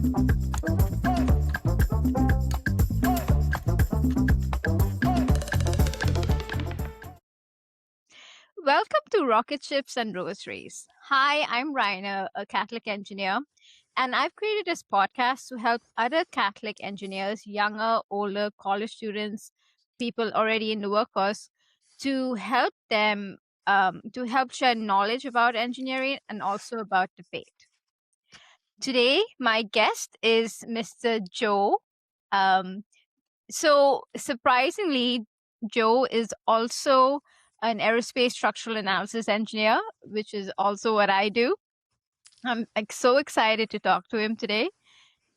Welcome to Rocketships and Rosaries. Hi, I'm Raina, a Catholic engineer, and I've created this podcast to help other Catholic engineers, younger, older, college students, people already in the workforce, to help them to help share knowledge about engineering and also about debate. Today, my guest is Mr. Joe. Um, so surprisingly, Joe is also an aerospace structural analysis engineer, which is also what I do. I'm like so excited to talk to him today.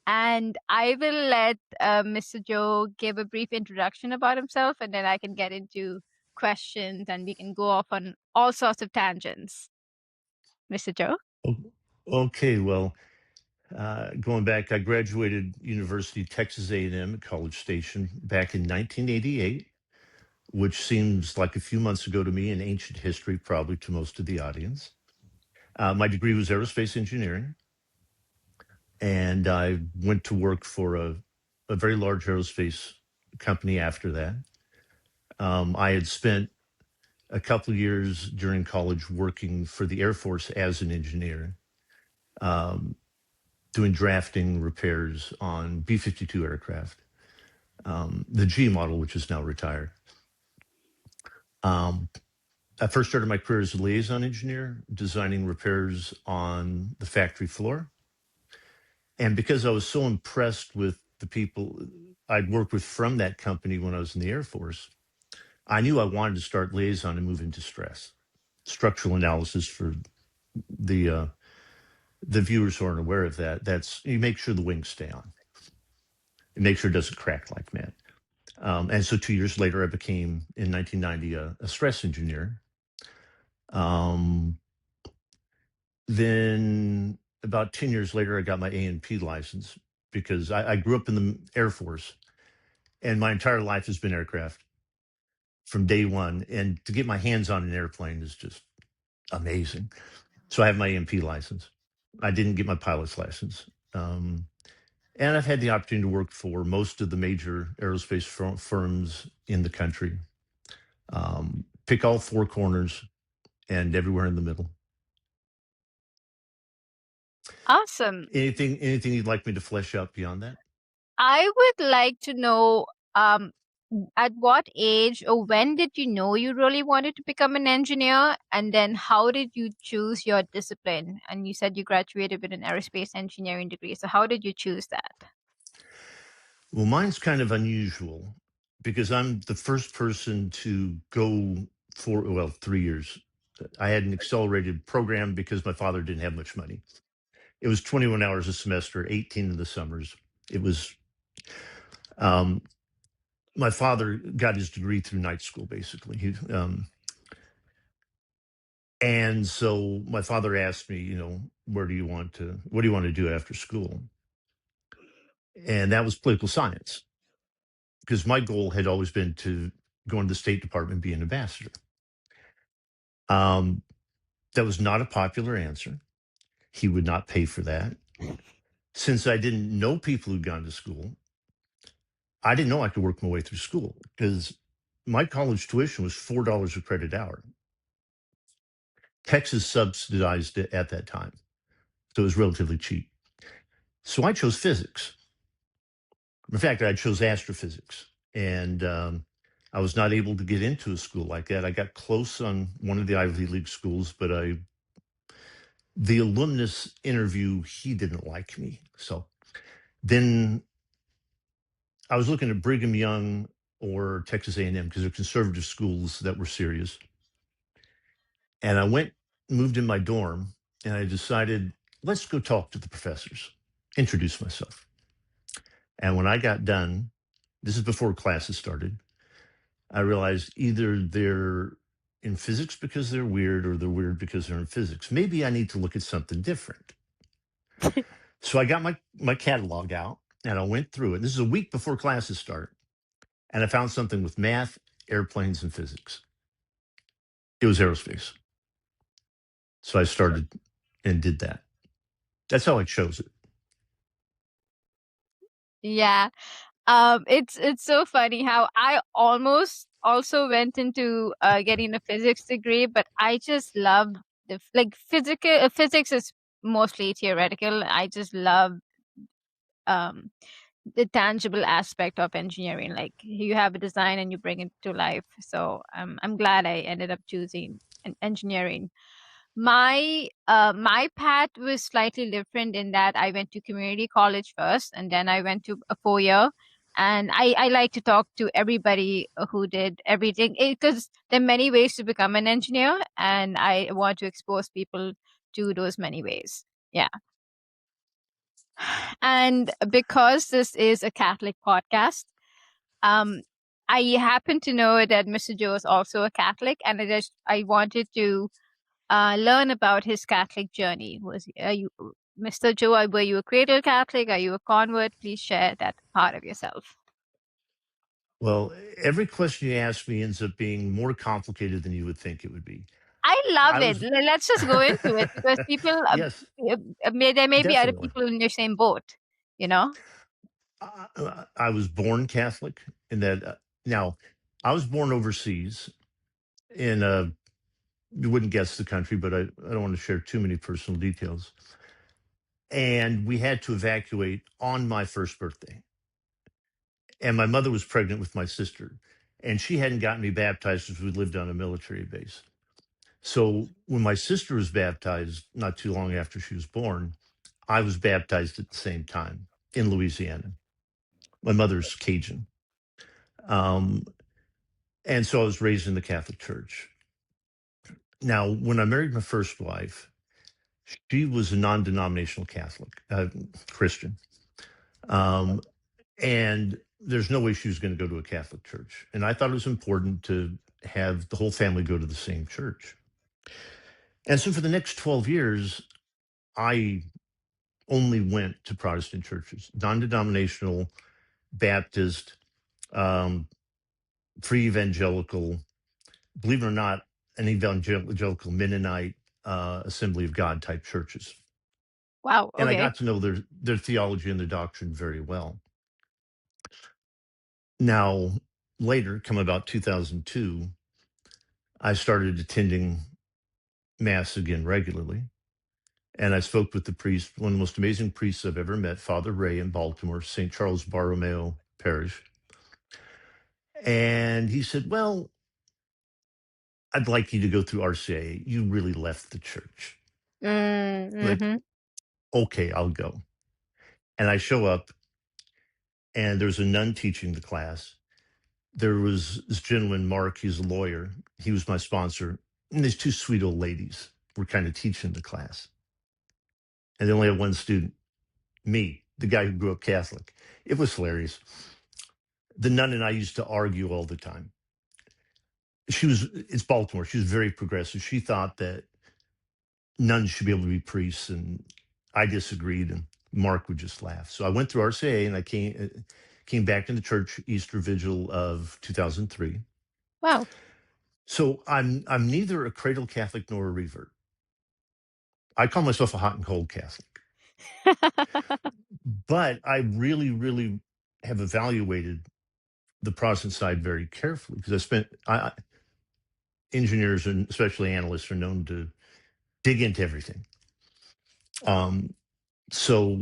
And I will let Mr. Joe give a brief introduction about himself, and then I can get into questions and we can go off on all sorts of tangents. Mr. Joe? Okay, well, going back, I graduated University Texas A&M at College Station back in 1988, which seems like a few months ago to me in ancient history, probably to most of the audience. My degree was aerospace engineering, and I went to work for a very large aerospace company after that. I had spent a couple of years during college working for the Air Force as an engineer. Doing drafting repairs on B-52 aircraft, the G model, which is now retired. I first started my career as a liaison engineer, designing repairs on the factory floor. And because I was so impressed with the people I'd worked with from that company when I was in the Air Force, I knew I wanted to start liaison and move into stress, structural analysis for the viewers who aren't aware of that. That's you make sure the wings stay on. You make sure it doesn't crack like mad. And so 2 years later, I became, in 1990, a stress engineer. Then about 10 years later, I got my A&P license because I grew up in the Air Force, and my entire life has been aircraft from day one. And to get my hands on an airplane is just amazing. So I have my A&P license. I didn't get my pilot's license. And I've had the opportunity to work for most of the major aerospace firms in the country. Pick all four corners and everywhere in the middle. Awesome. Anything you'd like me to flesh out beyond that? I would like to know at what age or when did you know you really wanted to become an engineer? And then how did you choose your discipline? And you said you graduated with an aerospace engineering degree. So how did you choose that? Well, mine's kind of unusual because I'm the first person to go for, 3 years. I had an accelerated program because my father didn't have much money. It was 21 hours a semester, 18 in the summers. It was, my father got his degree through night school, basically. And so my father asked me, what do you want to do after school? And that was political science, because my goal had always been to go into the State Department and be an ambassador. That was not a popular answer. He would not pay for that. Since I didn't know people who'd gone to school, I didn't know I could work my way through school because my college tuition was $4 a credit hour. Texas subsidized it at that time, so it was relatively cheap. So I chose physics. In fact, I chose astrophysics, and I was not able to get into a school like that. I got close on one of the Ivy League schools, but the alumnus interview, he didn't like me. So then I was looking at Brigham Young or Texas A&M because they're conservative schools that were serious. And I moved in my dorm, and I decided, let's go talk to the professors, introduce myself. And when I got done, this is before classes started, I realized either they're in physics because they're weird or they're weird because they're in physics. Maybe I need to look at something different. So I got my catalog out and I went through it. This is a week before classes start. And I found something with math, airplanes, and physics. It was aerospace. So I started and did that. That's how I chose it. Yeah. It's so funny how I almost also went into getting a physics degree, but I just love like physics is mostly theoretical. I just love um the tangible aspect of engineering. Like you have a design and you bring it to life. So I'm glad I ended up choosing engineering. My path was slightly different in that I went to community college first, and then I went to a 4 year. And I like to talk to everybody who did everything because there are many ways to become an engineer, and I want to expose people to those many ways. Yeah. And because this is a Catholic podcast, um, I happen to know that Mr. Joe is also a Catholic, and I wanted to learn about his Catholic journey. Are you, Mr. Joe? Were you a cradle Catholic? Are you a convert? Please share that part of yourself. Well, every question you ask me ends up being more complicated than you would think it would be. I love I it. was, Let's just go into it because people, yes, there may be other definitely. people in your same boat. You know. I was born Catholic, in that now I was born overseas in a, you wouldn't guess the country, but I don't want to share too many personal details. And we had to evacuate on my first birthday. And my mother was pregnant with my sister, and she hadn't gotten me baptized because we lived on a military base. So when my sister was baptized, not too long after she was born, I was baptized at the same time in Louisiana. My mother's Cajun. Um, and so I was raised in the Catholic Church. Now, when I married my first wife, she was a non denominational Catholic, Christian. Um, and there's no way she was going to go to a Catholic church. And I thought it was important to have the whole family go to the same church. And so for the next 12 years, I only went to Protestant churches, non denominational, Baptist, um, free evangelical, believe it or not, an evangelical Mennonite, Assembly of God type churches. Wow. And I Okay. got to know their theology and their doctrine very well. Now, later, come about 2002, I started attending Mass again regularly. And I spoke with the priest, one of the most amazing priests I've ever met, Father Ray in Baltimore, St. Charles Borromeo Parish. And he said, well, I'd like you to go through RCA. You really left the church. Like, Mm-hmm. okay, I'll go. And I show up, and there's a nun teaching the class. There was this gentleman, Mark, he's a lawyer. He was my sponsor. And these two sweet old ladies were kind of teaching the class. And they only had one student, me, the guy who grew up Catholic. It was hilarious. The nun and I used to argue all the time. It's Baltimore. She was very progressive. She thought that nuns should be able to be priests, and I disagreed, and Mark would just laugh. So I went through RCA, and I came back to the church Easter Vigil of 2003. Wow. So I'm neither a cradle Catholic nor a revert. I call myself a hot and cold Catholic, but I really, really have evaluated the Protestant side very carefully because engineers and especially analysts are known to dig into everything. Um, so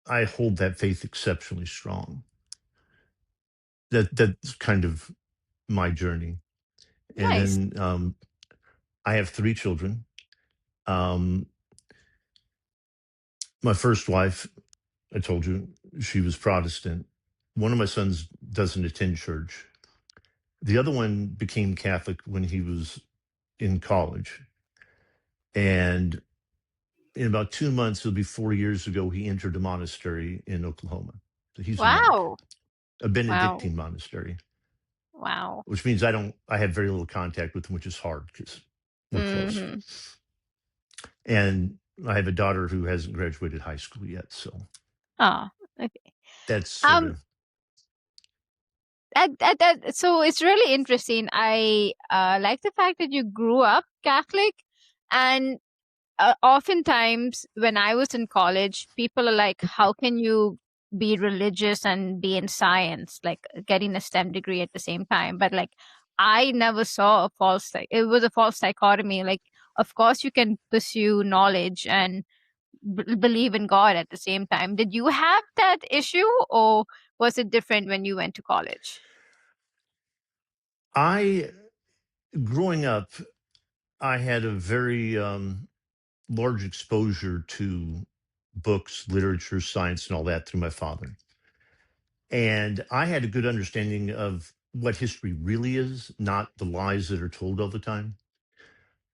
I hold that faith exceptionally strong. That's kind of my journey. And Nice. then I have three children. Um, my first wife, I told you, she was Protestant. One of my sons doesn't attend church. The other one became Catholic when he was in college. And in about 2 months, it'll be 4 years ago, he entered a monastery in Oklahoma. So he's a monk, Wow. a Wow. Benedictine monastery, Wow. which means I have very little contact with him, which is hard because we're close. Mm-hmm. And I have a daughter who hasn't graduated high school yet. So Ah. Okay. that's sort Um. of, So it's really interesting. I like the fact that you grew up Catholic, and oftentimes when I was in college, people are like, "How can you be religious and be in science, like getting a STEM degree at the same time. But like, I never saw a false, like, it was a false dichotomy. Like, of course, you can pursue knowledge and believe in God at the same time. Did you have that issue, or was it different when you went to college? I, growing up, I had a very large exposure to books, literature, science, and all that through my father. And I had a good understanding of what history really is, not the lies that are told all the time.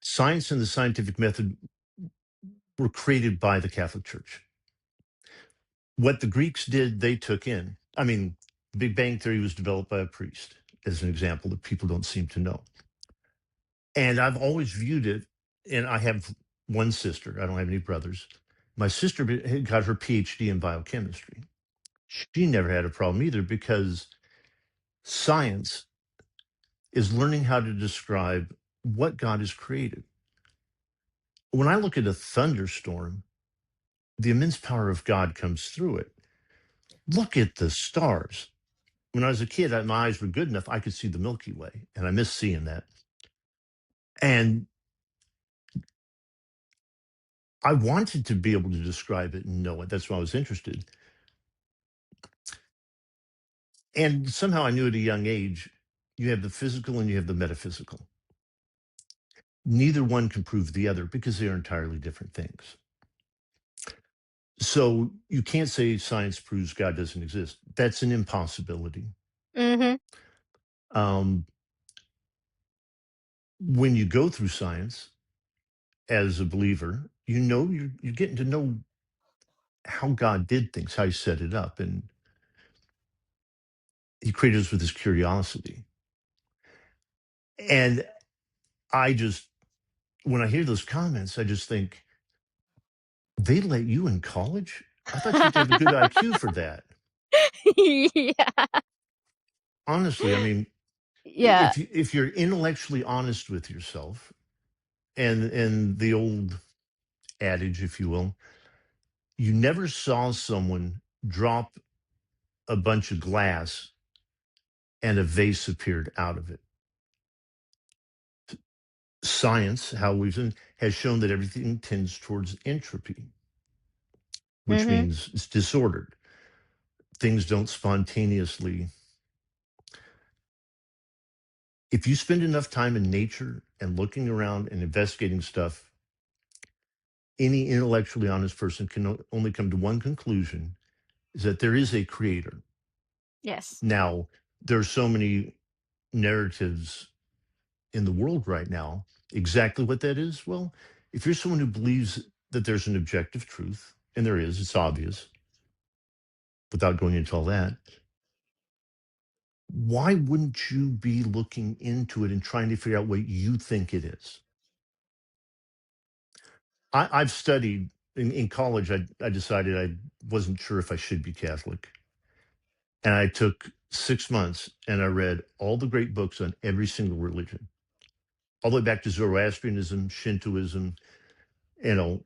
Science and the scientific method were created by the Catholic Church. What the Greeks did, they took in. I mean, the Big Bang Theory was developed by a priest, as an example that people don't seem to know. And I've always viewed it, and I have one sister, I don't have any brothers. My sister had got her PhD in biochemistry. She never had a problem either because science is learning how to describe what God has created. When I look at a thunderstorm, the immense power of God comes through it. Look at the stars. When I was a kid, my eyes were good enough, I could see the Milky Way, and I miss seeing that. And I wanted to be able to describe it and know it. That's why I was interested. And somehow I knew at a young age, you have the physical and you have the metaphysical. Neither one can prove the other because they are entirely different things. So you can't say science proves God doesn't exist. That's an impossibility. Mm-hmm. Um, when you go through science as a believer, you're getting to know how God did things, how he set it up. And he created us with his curiosity. And I just, when I hear those comments, I just think, they let you in college? I thought you had to have a good IQ for that. Yeah. Honestly, I mean, Yeah. if you're intellectually honest with yourself, and the old adage, if you will, you never saw someone drop a bunch of glass and a vase appeared out of it. Science, how we've seen, has shown that everything tends towards entropy, which Mm-hmm. means it's disordered. Things don't spontaneously. If you spend enough time in nature and looking around and investigating stuff, any intellectually honest person can only come to one conclusion, is that there is a creator. Yes. Now, there are so many narratives in the world right now. Exactly what that is? Well, if you're someone who believes that there's an objective truth, and there is, it's obvious, without going into all that, why wouldn't you be looking into it and trying to figure out what you think it is? I've studied in college. I decided I wasn't sure if I should be Catholic. And I took 6 months and I read all the great books on every single religion, all the way back to Zoroastrianism, Shintoism, you know,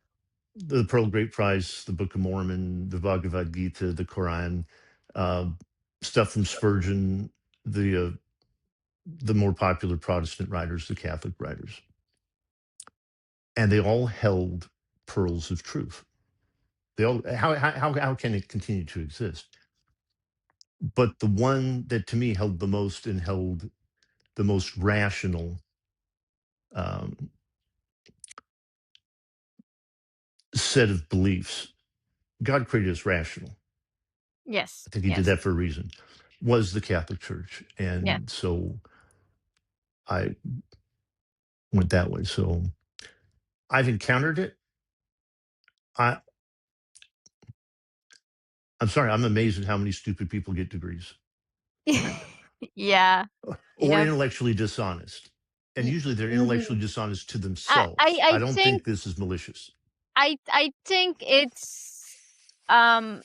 the Pearl of Great Price, the Book of Mormon, the Bhagavad Gita, the Quran, uh, stuff from Spurgeon, the more popular Protestant writers, the Catholic writers. And they all held pearls of truth. They all, how can it continue to exist? But the one that to me held the most and held the most rational um, set of beliefs, God created us rational. Yes. I think he did Yes. that for a reason, was the Catholic Church. Yeah. And so I went that way. So I've encountered it. I, I'm sorry, I'm amazed at how many stupid people get degrees Yeah. or Yep. intellectually dishonest. And usually they're intellectually Mm-hmm. dishonest to I, I themselves. I I don't think think this is malicious. I think it's um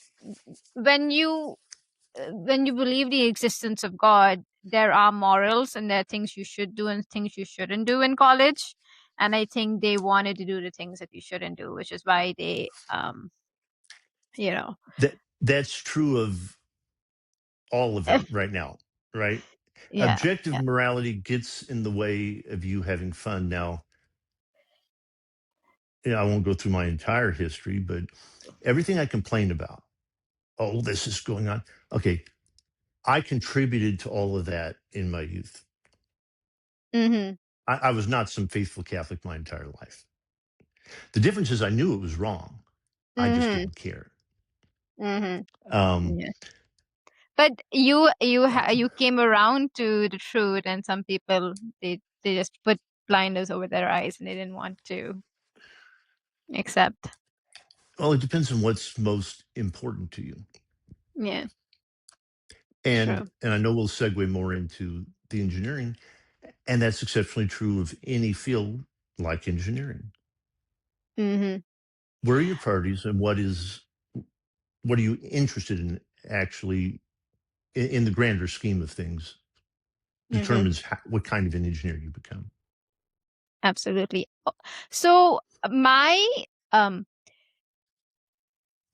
when you believe the existence of God, there are morals and there are things you should do and things you shouldn't do in college. And I think they wanted to do the things that you shouldn't do, which is why they you know. That's true of all of it right now, right? Yeah, Objective yeah. morality gets in the way of you having fun. Now, I won't go through my entire history, but everything I complain about, oh, this is going on. Okay, I contributed to all of that in my youth. Mhm. I was not some faithful Catholic my entire life. The difference is I knew it was wrong. I just Mhm. didn't care. Mhm. Um, Yeah. But you came around to the truth, and some people they just put blinders over their eyes and they didn't want to accept. well, it depends on what's most important to you. Yeah, And true. and I know we'll segue more into the engineering, and that's exceptionally true of any field like engineering. Mhm. Where are your priorities, and what are you interested in actually in the grander scheme of things Mhm. determines what kind of an engineer you become. Absolutely. So my um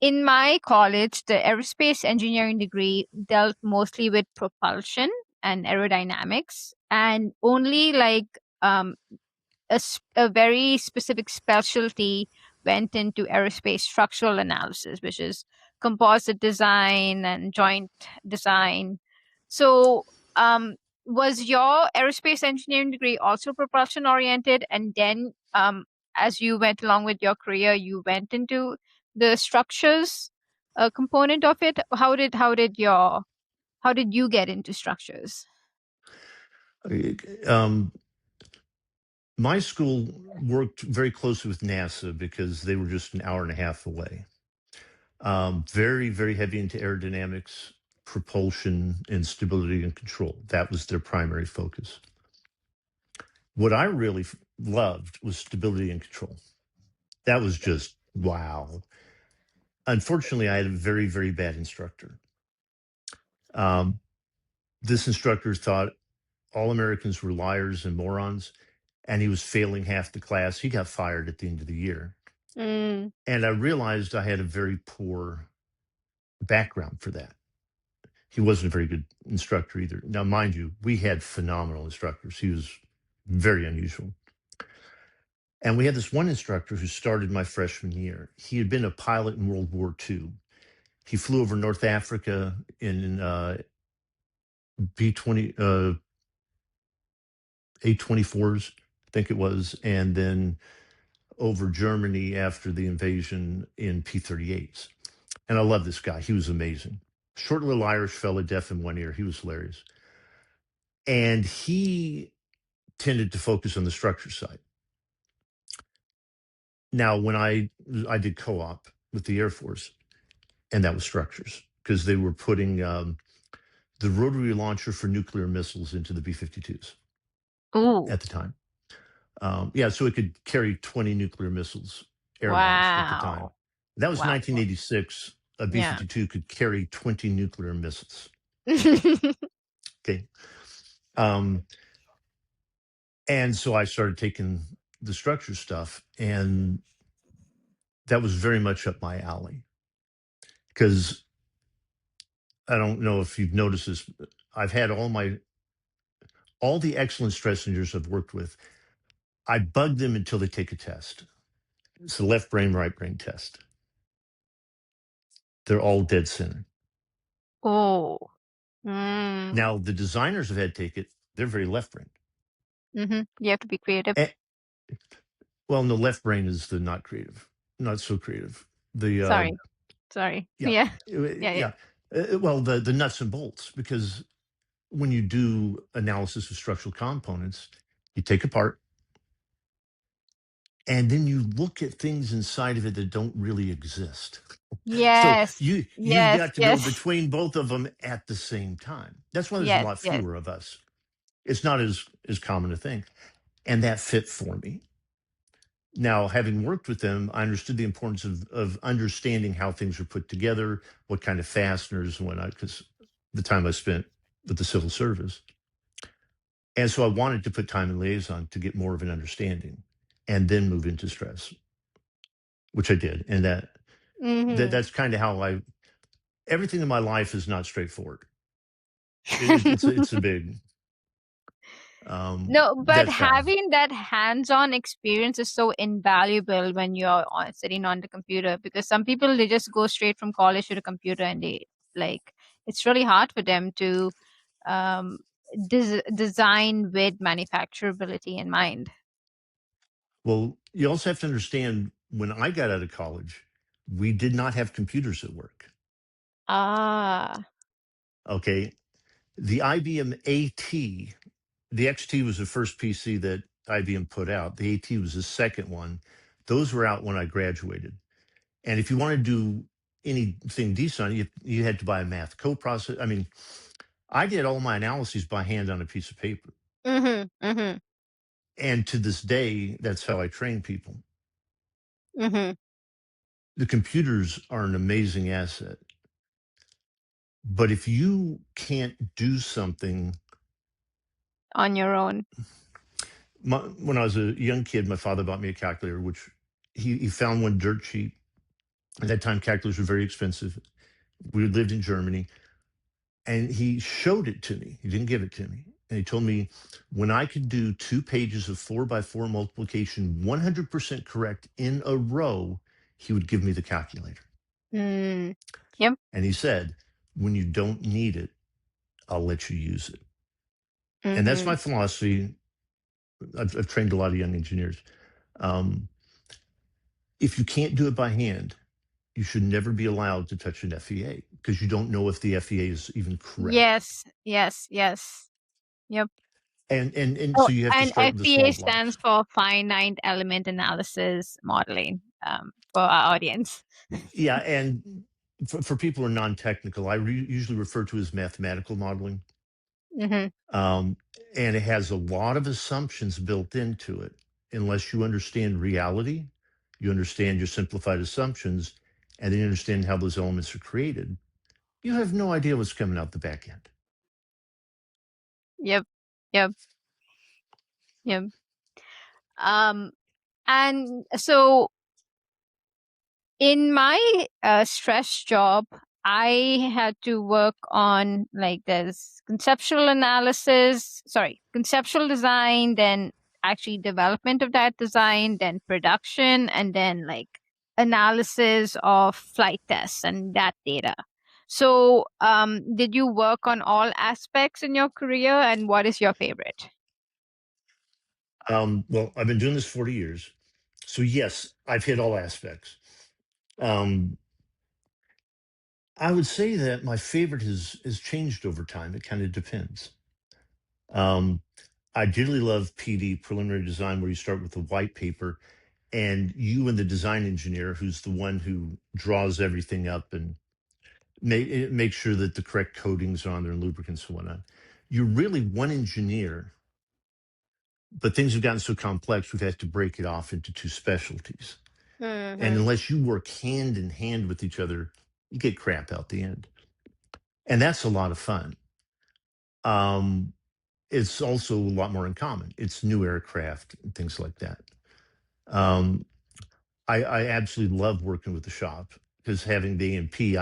in my college, the aerospace engineering degree dealt mostly with propulsion and aerodynamics, and only like um a very specific specialty went into aerospace structural analysis, which is composite design and joint design. So, was your aerospace engineering degree also propulsion oriented? And then, as you went along with your career, you went into the structures component of it. How did you get into structures? Um, my school worked very closely with NASA because they were just an hour and a half away. Very, very heavy into aerodynamics, propulsion, and stability and control. That was their primary focus. What I really loved was stability and control. That was just wow. Unfortunately, I had a very, very bad instructor. Um, this instructor thought all Americans were liars and morons, and he was failing half the class. He got fired at the end of the year. Mm, And I realized I had a very poor background for that. He wasn't a very good instructor either. Now, mind you, we had phenomenal instructors. He was very unusual. And we had this one instructor who started my freshman year. He had been a pilot in World War II. He flew over North Africa in B 20 A-24s, I think it was, and then over Germany after the invasion in P-38s. And I love this guy. He was amazing. Short little Irish fella, deaf in one ear. He was hilarious. And he tended to focus on the structure side. Now, when I did co-op with the Air Force, and that was structures because they were putting the rotary launcher for nuclear missiles into the B-52s ooh, at the time. Yeah, so it could carry 20 nuclear missiles air launched at the time. wow. That was Wow. 1986. A Yeah. B-52 could carry 20 nuclear missiles. Okay. Um, and so I started taking the structure stuff, and that was very much up my alley because I don't know if you've noticed this. I've had all the excellent stress engineers I've worked with. I bug them until they take a test. It's a left brain, right brain test. They're all dead center. Oh. Mm. Now the designers have had to take it. They're very left brain. Mhm. You have to be creative. Well, no, left brain is the not creative, not so creative. The Sorry. Sorry. yeah, Yeah. Yeah, yeah. yeah. Well, the nuts and bolts because when you do analysis of structural components, you take apart and then you look at things inside of it that don't really exist. So Yes. you've Yes, got to go yes. between both of them at the same time. That's why there's a Yes, lot yes. fewer of us. It's not as common a thing, and that fit for me. Now, having worked with them, I understood the importance of understanding how things are put together, what kind of fasteners and whatnot, because the time I spent with the civil service. And so I wanted to put time in liaison to get more of an understanding and then move into stress, which I did. And Mhm. that's kind of how I everything in my life is not straightforward. It's a big No, but that's how. having that hands-on experience is so invaluable when you're sitting on the computer, because some people, they just go straight from college to the computer and they like, it's really hard for them to um, design with manufacturability in mind. Well, you also have to understand when I got out of college, we did not have computers at work. Ah. Okay. The IBM AT, the XT was the first PC that IBM put out. The AT was the second one. Those were out when I graduated. And if you want to do anything decent, you had to buy a math coprocessor. I mean, I did all my analyses by hand on a piece of paper. Mm-hmm. Mm-hmm. And to this day, that's how I train people. Mm-hmm. The computers are an amazing asset. But if you can't do something, On your own. when I was a young kid, my father bought me a calculator, which he found one dirt cheap. At that time, calculators were very expensive. We lived in Germany, and he showed it to me. He didn't give it to me. And he told me when I could do 2 pages of 4 by 4 multiplication 100% correct in a row, he would give me the calculator. Mm. Yep. And he said, when you don't need it, I'll let you use it. And that's Mm-hmm. my philosophy. I've trained a lot of young engineers. Um, if you can't do it by hand, you should never be allowed to touch an FEA because you don't know if the FEA is even correct. Yes. Yes. Yes. Yep. And Oh, so you have to and start with the FEA small stands blocks. for finite element analysis modeling, for our audience. Yeah, and for people who are non-technical, usually refer to as mathematical modeling. Mm-hmm. Um, and it has a lot of assumptions built into it. Unless you understand reality, you understand your simplified assumptions, and then you understand how those elements are created, you have no idea what's coming out the back end. Yep. Yep. Yep. Um, and so in my stress job, I had to work on, like, there's conceptual analysis, sorry, conceptual design, then actually development of that design, then production, and then like analysis of flight tests and that data. So, did you work on all aspects in your career, and what is your favorite? Well, I've been doing this 40 years. So, yes, I've hit all aspects. Um, I would say that my favorite has changed over time. It kind of depends. Um, I dearly love PD, preliminary design, where you start with the white paper and you and the design engineer, who's the one who draws everything up and make sure that the correct coatings are on there and lubricants and whatnot. You're really one engineer, but things have gotten so complex, we've had to break it off into two specialties. And Mm-hmm. unless you work hand in hand with each other, you get crap out the end. And that's a lot of fun. Um, it's also a lot more in common. It's new aircraft and things like that. Um, I absolutely love working with the shop because having the A&P,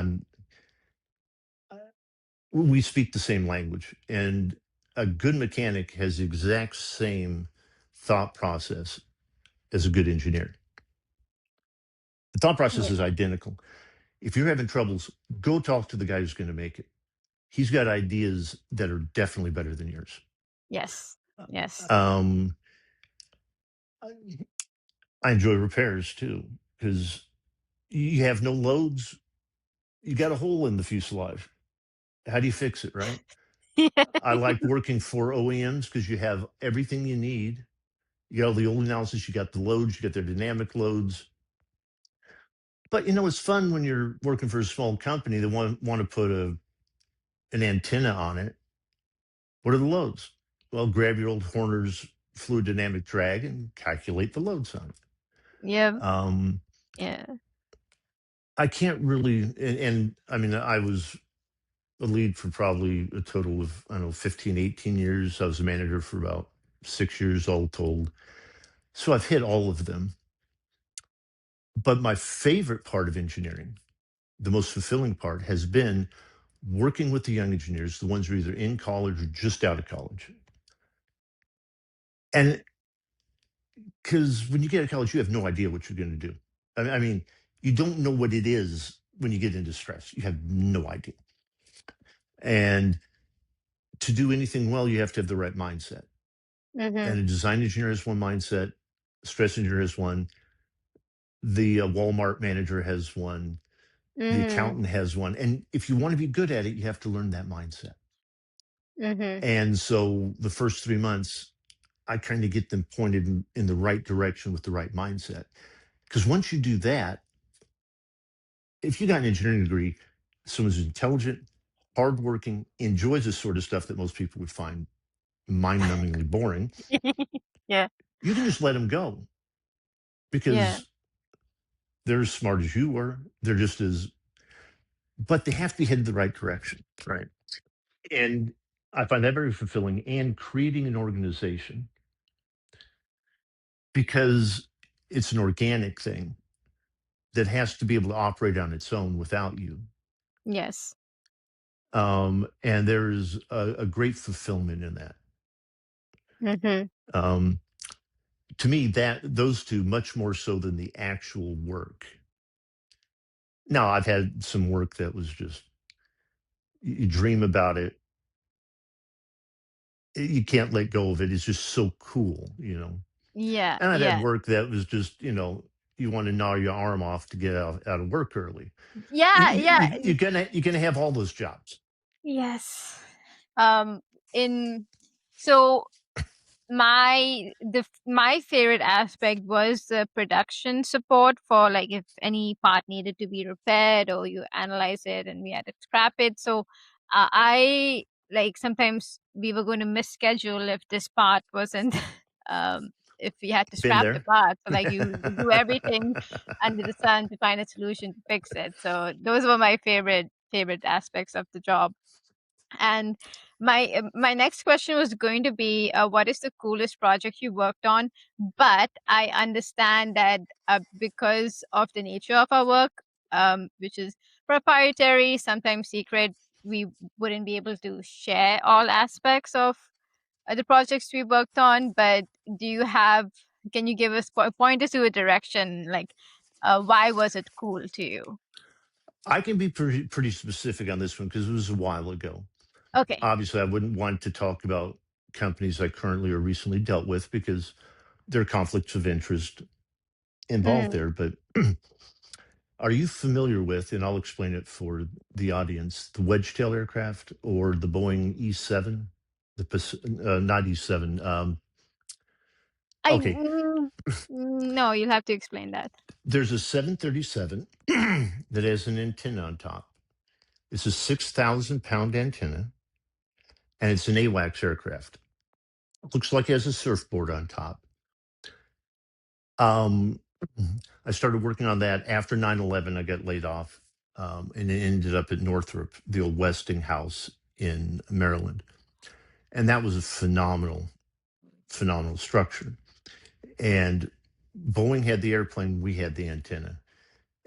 we speak the same language, and a good mechanic has the exact same thought process as a good engineer. The thought process Yeah. is identical. If you're having troubles, go talk to the guy who's going to make it. He's got ideas that are definitely better than yours. Yes. Yes. Um, I enjoy repairs too because you have no loads. You got a hole in the fuselage. How do you fix it, right? I like working for OEMs because you have everything you need. You got all the old analysis, you got the loads, you got their dynamic loads. But it's fun when you're working for a small company that want to put an antenna on it. What are the loads? Well, grab your old Horner's fluid dynamic drag and calculate the loads on it. Yeah. Um, Yeah. I can't really, and I mean, I was a lead for probably a total of, I don't know, 15, 18 years. I was a manager for about 6 years all told. So I've hit all of them. But my favorite part of engineering the most fulfilling part has been working with the young engineers, the ones who are either in college or just out of college. And because when you get out of college, you have no idea what you're going to do. I mean, you don't know what it is when you get into stress. You have no idea. And to do anything well, you have to have the right mindset. Mm-hmm. And a design engineer has one mindset, a stress engineer has one, the Walmart manager has one, the Mm-hmm. accountant has one. And if you want to be good at it, you have to learn that mindset. Mm-hmm. And so the first 3 months, I kind of get them pointed in the right direction with the right mindset. Because once you do that, if you got an engineering degree, someone who's intelligent, hardworking, enjoys this sort of stuff that most people would find mind-numbingly boring, Yeah. you can just let them go Yeah. because they're as smart as you are. They're just as, but they have to be headed the right direction, right? And I find that very fulfilling. And creating an organization because it's an organic thing that has to be able to operate on its own without you. Yes. And there's a great fulfillment in that. Mm-hmm. Um, to me, that those two much more so than the actual work. Now, I've had some work that was just you dream about it, you can't let go of it. It's just so cool. Yeah. And I've had Yeah. work that was just you want to gnaw your arm off to get out of work early. You, Yeah. you, Yeah. you- you're gonna you're gonna have all those jobs. Yes. Um. In so my favorite aspect was the production support for, like, if any part needed to be repaired or you analyze it and we had to scrap it. So I, like, sometimes we were going to miss schedule if this part wasn't if we had to Been scrap the there. part. So, like, you would do everything under the sun to find a solution to fix it. So those were my favorite aspects of the job. And my next question was going to be, what is the coolest project you worked on? But I understand that because of the nature of our work, which is proprietary, sometimes secret, we wouldn't be able to share all aspects of the projects we worked on. But do you have? Can you give us point us to a direction? Like, why was it cool to you? I can be pretty specific on this one because it was a while ago. Okay. Obviously, I wouldn't want to talk about companies I currently or recently dealt with because there are conflicts of interest involved Mm. there. But are you familiar with, and I'll explain it for the audience, the wedge-tail aircraft or the Boeing E-7? Not E-7. Okay, No, you'll have to explain that. there's a 737 that has an antenna on top. It's a 6,000 pound antenna, and it's an AWACS aircraft. Looks like it has a surfboard on top. Um, I started working on that after 9/11. I got laid off, and it ended up at Northrop, the old Westinghouse in Maryland. And that was a phenomenal structure. And Boeing had the airplane, we had the antenna.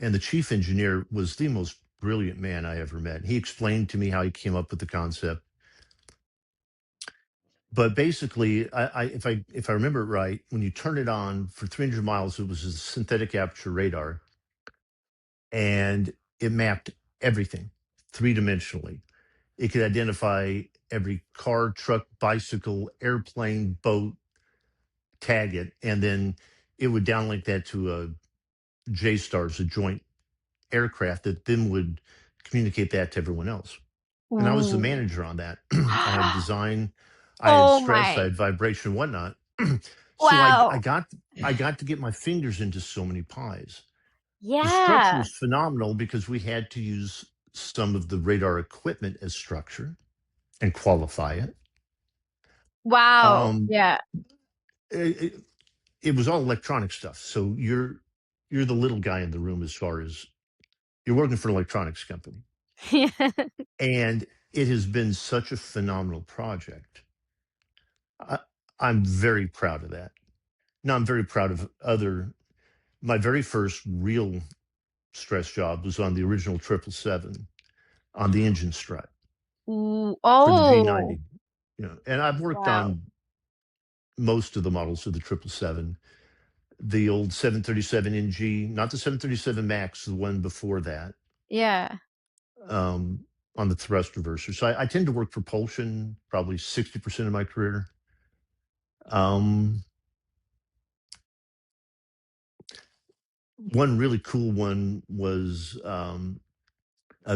And the chief engineer was the most brilliant man I ever met. He explained to me how he came up with the concept. But basically, if I remember it right, when you turn it on for 300 miles, it was a synthetic aperture radar, and it mapped everything three-dimensionally. It could identify every car, truck, bicycle, airplane, boat, tag it, and then it would downlink that to a JSTARS, a joint aircraft that then would communicate that to everyone else. And I was the Ooh. manager on that. I had design, I had Oh stress, I my. had vibration and whatnot. So I Wow. got I got to get my fingers into so many pies. The structure Yeah. was phenomenal because we had to use some of the radar equipment as structure and qualify it. Wow. Um, Yeah. it, it was all electronic stuff. So you're the little guy in the room as far as you're working for an electronics company. Yeah. And it has been such a phenomenal project. I, I'm very proud of that. Now I'm very proud of my very first real stress job was on the original 777 on the engine strut Ooh, for the oh, G90. And I've worked wow. on most of the models of the 777. The old 737 NG, not the 737 Max, the one before that, Yeah. um, on the thrust reverser. So I tend to work propulsion probably 60% of my career. Um, One really cool one was a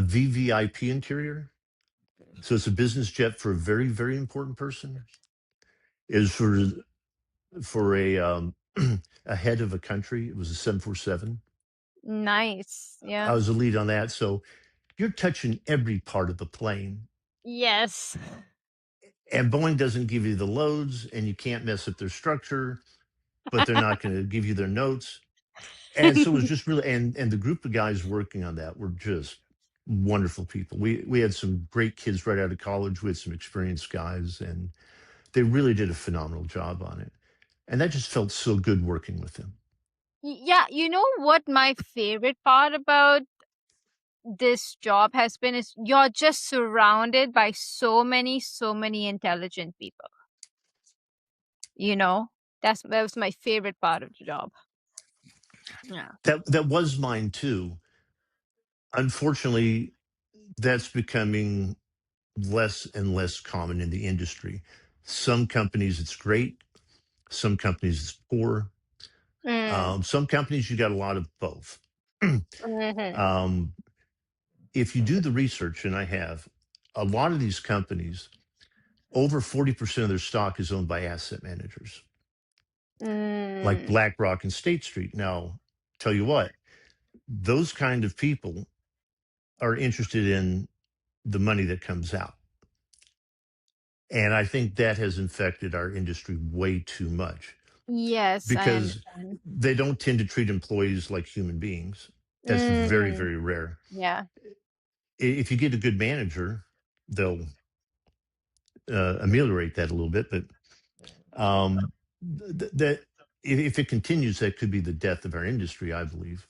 VVIP interior. So it's a business jet for a very, very important person. Is for a head of a country. It was a 747. Nice. I Yeah. was the lead on that. So you're touching every part of the plane. Yes. And Boeing doesn't give you the loads, and you can't mess up their structure, but they're not going to give you their notes. And so it was just really, and the group of guys working on that were just wonderful people. We had some great kids right out of college. We had some experienced guys, and they really did a phenomenal job on it. And that just felt so good working with them. Yeah, you know what my favorite part about this job has been is you're just surrounded by so many intelligent people. You know, that was my favorite part of the job. Yeah. That was mine too. Unfortunately, that's becoming less and less common in the industry. Some companies it's great, some companies it's poor. Mm. Some companies you got a lot of both. Hmm. um, if you do the research, and I have, a lot of these companies, over 40% of their stock is owned by asset managers like Mm. BlackRock and State Street. Now, tell you what, those kind of people are interested in the money that comes out. And I think that has infected our industry way too much Yes, I because understand. they don't tend to treat employees like human beings. That's very, Mm. very rare. Yeah. If you get a good manager, they'll ameliorate that a little bit. But that if it continues, that could be the death of our industry, I believe,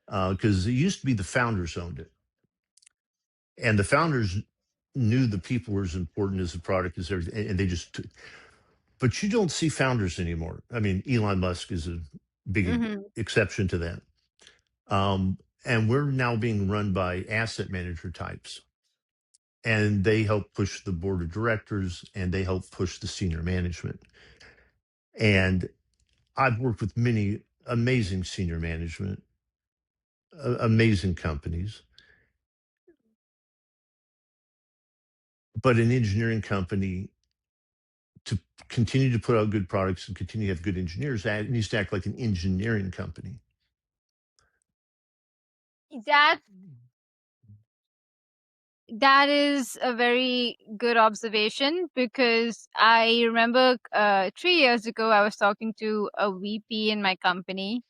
because it used to be the founders owned it, and the founders knew the people were as important as the product as everything, and they just. But you don't see founders anymore. I mean, Elon Musk is a big Hmm. exception to that. Um, and we're now being run by asset manager types, and they help push the board of directors and they help push the senior management. And I've worked with many amazing senior management, amazing companies, but an engineering company to continue to put out good products and continue to have good engineers, it needs to act like an engineering company. That that is a very good observation because I remember 3 years ago I was talking to a VP in my company,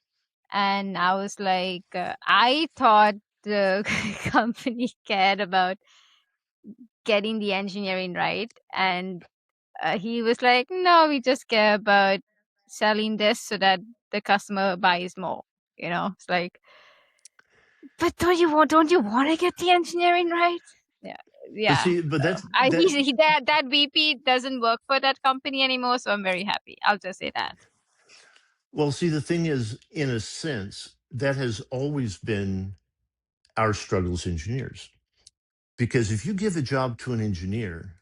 and I was like, I thought the company cared about getting the engineering right, and he was like, no, we just care about selling this so that the customer buys more. It's like, but don't you want to get the engineering right? Yeah, But yeah. see, but So that's I that. that VP doesn't work for that company anymore, so I'm very happy. I'll just say that. Well, see, the thing is, in a sense, that has always been our struggle as engineers. Because if you give a job to an engineer,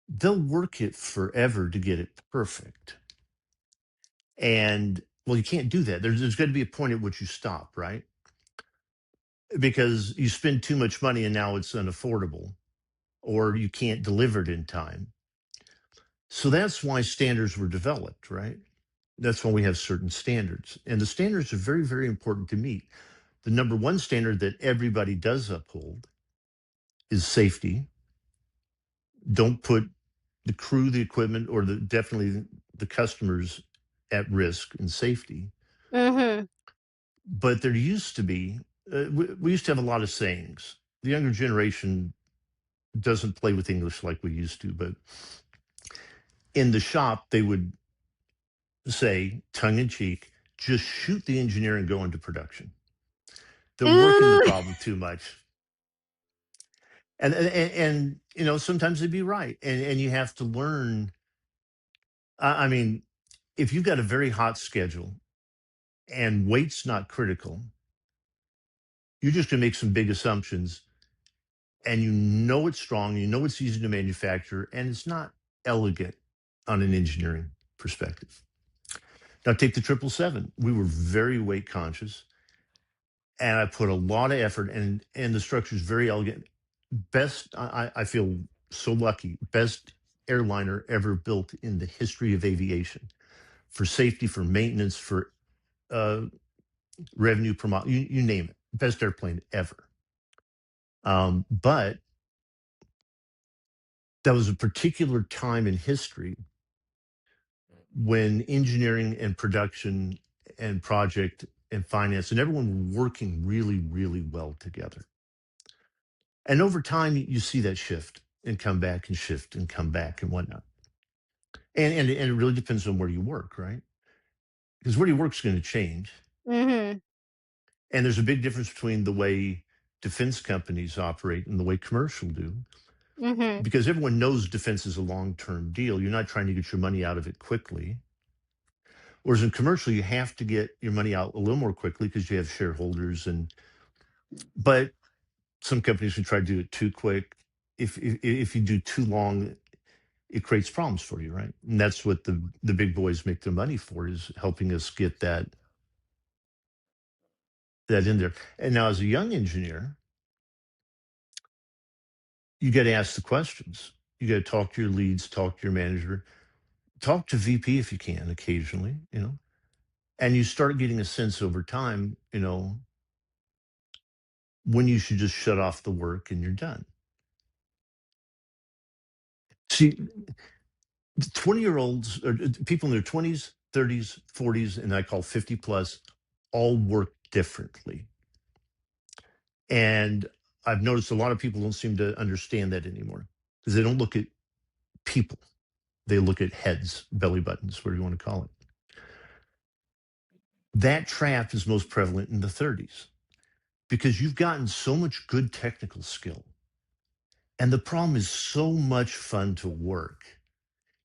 they'll work it forever to get it perfect. And well, you can't do that. There's got to be a point at which you stop, right? Because you spend too much money and now it's unaffordable, or you can't deliver it in time. So that's why standards were developed, right? That's why we have certain standards. And the standards are very, very important to meet. The number one standard that everybody does uphold is safety. Don't put the crew, the equipment, or definitely the customers at risk and safety. Mm-hmm. But there used to be, we used to have a lot of sayings. The younger generation doesn't play with English like we used to, but in the shop, they would say, tongue in cheek, just shoot the engineer and go into production. They're working the Ooh. problem too much. And you know, sometimes they'd be right. And you have to learn. I mean, if you've got a very hot schedule and weight's not critical, you're just going to make some big assumptions, and you know it's strong, you know it's easy to manufacture, and it's not elegant on an engineering perspective. Now take the 777. We were very weight conscious, and I put a lot of effort, and the structure is very elegant. Best, I feel so lucky. Best airliner ever built in the history of aviation, for safety, for maintenance, for uh, revenue per mile. You name it. Best airplane ever. But that was a particular time in history when engineering and production and project and finance and everyone were working really, really well together. And over time, you see that shift and come back and shift and come back and whatnot. And it really depends on where you work, right? Because where you work is going to change. Mm-hmm. And there's a big difference between the way defense companies operate and the way commercial do, Mm-hmm. because everyone knows defense is a long-term deal. You're not trying to get your money out of it quickly. Whereas in commercial, you have to get your money out a little more quickly because you have shareholders. But some companies can try to do it too quick. If you do too long, it creates problems for you, right? And that's what the big boys make their money for, is helping us get that in there. And now as a young engineer, you got to ask the questions. You got to talk to your leads, talk to your manager, talk to VP if you can occasionally, you know, and you start getting a sense over time, you know, when you should just shut off the work and you're done. See, 20-year-olds or people in their 20s, 30s, 40s, and I call 50 plus, all work differently. And I've noticed a lot of people don't seem to understand that anymore because they don't look at people. They look at heads, belly buttons, whatever you want to call it. That trap is most prevalent in the 30s because you've gotten so much good technical skill. And the problem is so much fun to work.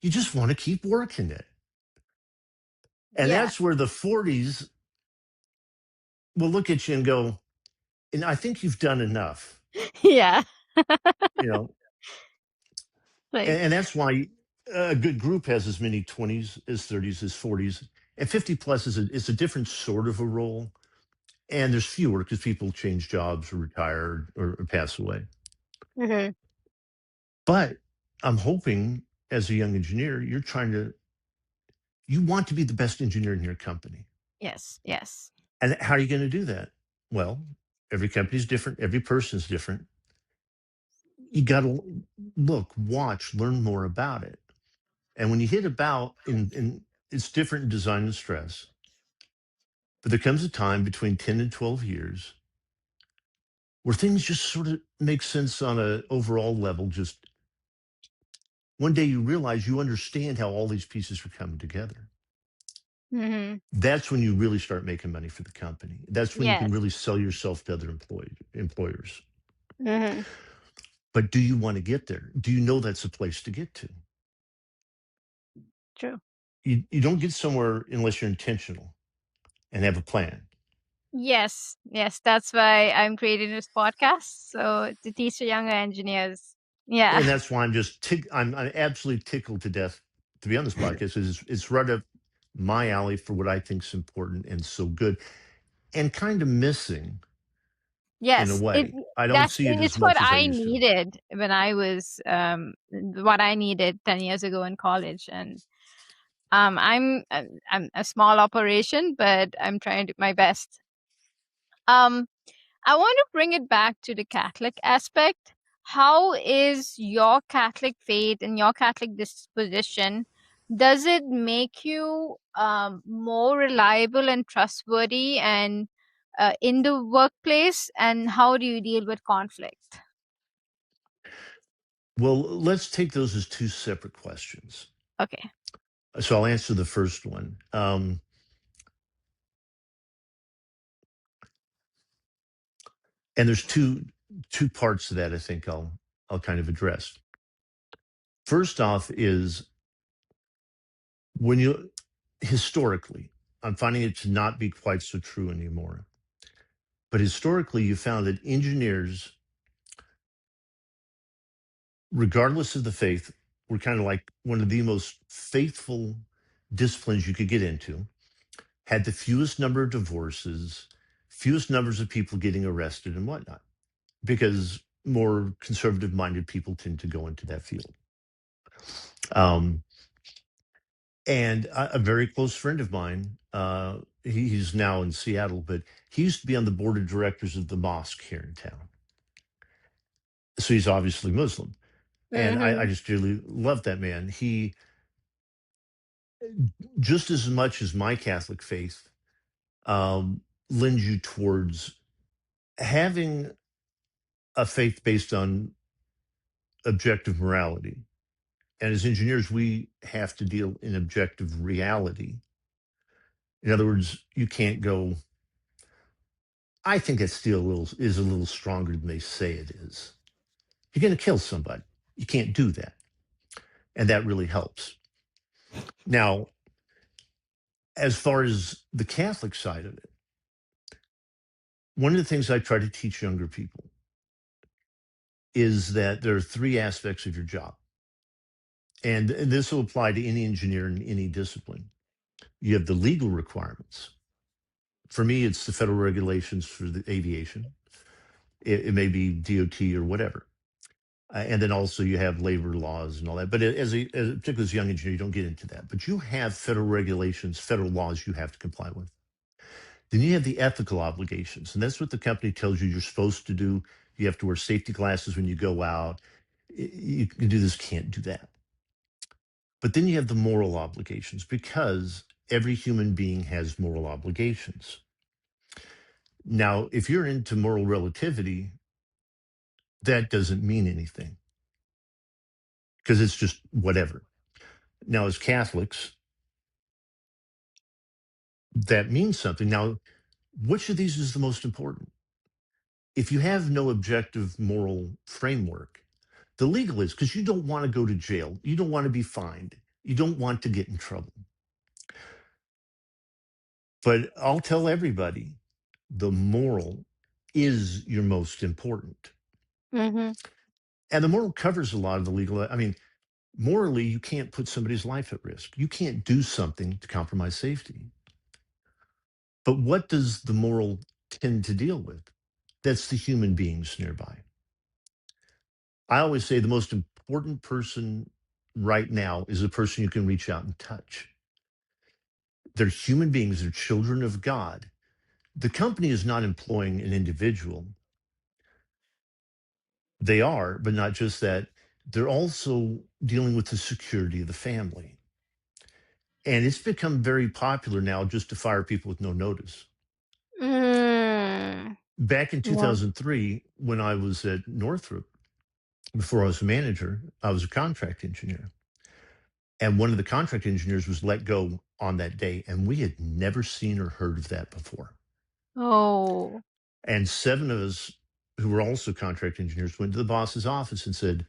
You just want to keep working it. And Yeah. that's where the 40s will look at you and go, and I think you've done enough, Yeah. you know. Like, And that's why a good group has as many 20s as 30s as 40s. And 50 plus is a different sort of a role. And there's fewer because people change jobs or retire or pass away. mm-hmm. But I'm hoping as a young engineer, you want to be the best engineer in your company. Yes. Yes. And how are you going to do that? Well, every company is different, every person is different. You got to look, watch, learn more about it. And when you hit about in it's different in design and stress, but there comes a time between 10 and 12 years where things just sort of make sense on an overall level. Just one day you realize you understand how all these pieces are coming together. Mm-hmm. That's when you really start making money for the company. That's when you can Yes. really sell yourself to other employers. Mm-hmm. But do you want to get there? Do you know that's a place to get to? True. You don't get somewhere unless you're intentional and have a plan. Yes. Yes. That's why I'm creating this podcast. So to teach the younger engineers. Yeah. And that's why I'm absolutely tickled to death to be on this podcast. It's right up my alley for what I think is important and so good and kind of missing in a Yes. It way. I don't see it as it's what much as I I used to. needed when I was what I needed 10 years ago in college. And I'm a small operation, but I'm trying to do my best. Um I want to bring it back to the Catholic aspect. How is your Catholic faith and your Catholic disposition? Does it make you more reliable and trustworthy and in the workplace? And how do you deal with conflict? Well, let's take those as two separate questions. Okay. So I'll answer the first one. And there's two parts to that I think I'll kind of address. First off is when you historically, I'm finding it to not be quite so true anymore. But historically, you found that engineers, regardless of the faith, were kind of like one of the most faithful disciplines you could get into, had the fewest number of divorces, fewest numbers of people getting arrested and whatnot, because more conservative minded people tend to go into that field. Um, and a very close friend of mine, he's now in Seattle, but he used to be on the board of directors of the mosque here in town. So he's obviously Muslim. And I Mm-hmm. just really love that man. He, just as much as my Catholic faith, lends you towards having a faith based on objective morality. And as engineers, we have to deal in objective reality. In other words, you can't go, I think it still is a little stronger than they say it is. You're going to kill somebody. You can't do that. And that really helps. Now, as far as the Catholic side of it, one of the things I try to teach younger people is that there are three aspects of your job. And this will apply to any engineer in any discipline. You have the legal requirements. For me, it's the federal regulations for the aviation. It may be DOT or whatever. And then also you have labor laws and all that. But particularly as a young engineer, you don't get into that. But you have federal regulations, federal laws you have to comply with. Then you have the ethical obligations. And that's what the company tells you you're supposed to do. You have to wear safety glasses when you go out. You can do this, can't do that. But then you have the moral obligations because every human being has moral obligations. Now, if you're into moral relativity, that doesn't mean anything because it's just whatever. Now, as Catholics, that means something. Now, which of these is the most important? If you have no objective moral framework, the legal is because you don't want to go to jail. You don't want to be fined. You don't want to get in trouble. But I'll tell everybody the moral is your most important. Mm-hmm. And the moral covers a lot of the legal. I mean, morally, you can't put somebody's life at risk. You can't do something to compromise safety. But what does the moral tend to deal with? That's the human beings nearby. I always say the most important person right now is the person you can reach out and touch. They're human beings, they're children of God. The company is not employing an individual. They are, but not just that. They're also dealing with the security of the family. And it's become very popular now just to fire people with no notice. Mm. Back in Yeah. 2003, when I was at Northrop, before I was a manager, I was a contract engineer. And one of the contract engineers was let go on that day. And we had never seen or heard of that before. Oh. And seven of us who were also contract engineers went to the boss's office and said,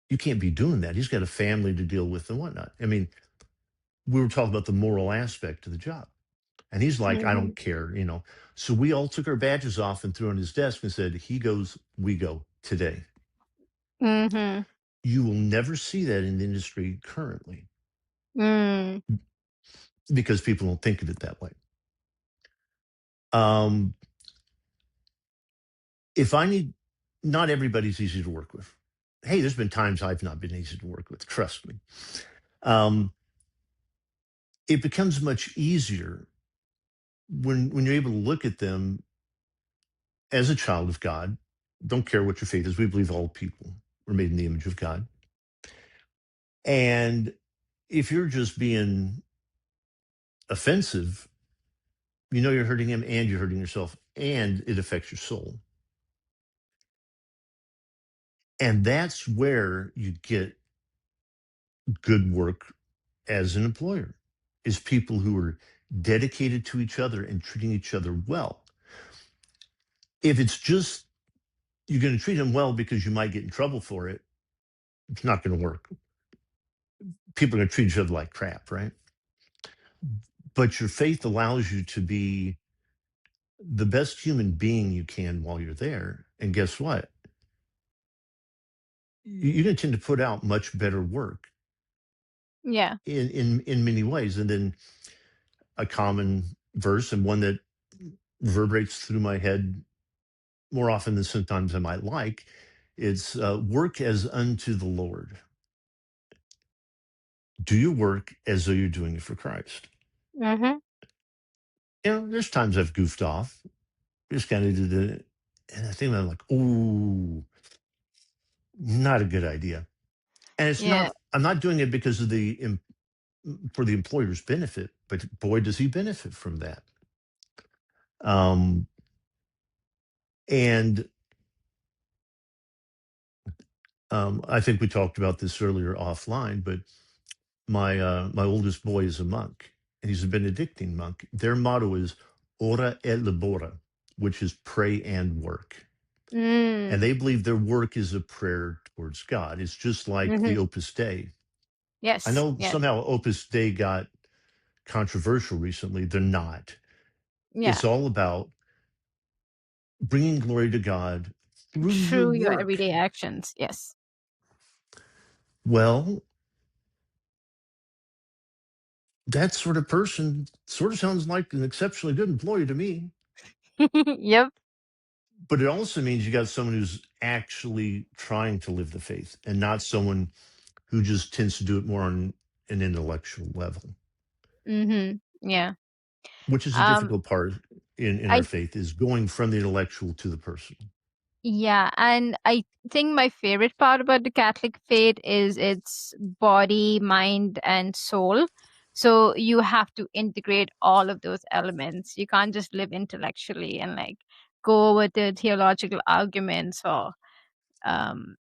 you can't be doing that. He's got a family to deal with and whatnot. I mean, we were talking about the moral aspect of the job. And he's like, I Mm-hmm. don't care. So we all took our badges off and threw on his desk and said, he goes, we go today. Mm-hmm. You will never see that in the industry currently Mm. because people don't think of it that way. Um, if I need, not everybody's easy to work with. Hey, there's been times I've not been easy to work with, trust me. Um, it becomes much easier when you're able to look at them as a child of God. Don't care what your faith is. We believe all people were made in the image of God. And if you're just being offensive, you're hurting him and you're hurting yourself and it affects your soul. And that's where you get good work as an employer is people who are dedicated to each other and treating each other well. If it's just you're going to treat them well because you might get in trouble for it, it's not going to work. People are going to treat each other like crap, right? But your faith allows you to be the best human being you can while you're there. And guess what? You're going to tend to put out much better work Yeah. in many ways. And then a common verse, and one that reverberates through my head more often than sometimes I might like, it's work as unto the Lord. Do your work as though you're doing it for Christ. Mm-hmm. There's times I've goofed off, just kind of did it. And I think I'm like, ooh, not a good idea. And it's Yeah. not, I'm not doing it because of for the employer's benefit, but boy, does he benefit from that. Um, and I think we talked about this earlier offline, but my oldest boy is a monk, and he's a Benedictine monk. Their motto is "Ora et labora," which is pray and work. And Mm. they believe their work is a prayer towards God. It's just like Mm-hmm. the Opus Dei. I Yes. know Yes. somehow Opus Dei got controversial recently. They're not. Yeah. It's all about bringing glory to God through your Through your work. everyday actions. Yes. Well, that sort of person sort of sounds like an exceptionally good employee to me. Yep. But it also means you got someone who's actually trying to live the faith and not someone who just tends to do it more on an intellectual level, Mm-hmm. Yeah. which is a Um, difficult part in our I faith, is going from the intellectual to the personal. Yeah, and I think my favorite part about the Catholic faith is its body, mind, and soul. So you have to integrate all of those elements. You can't just live intellectually and like go over the theological arguments or um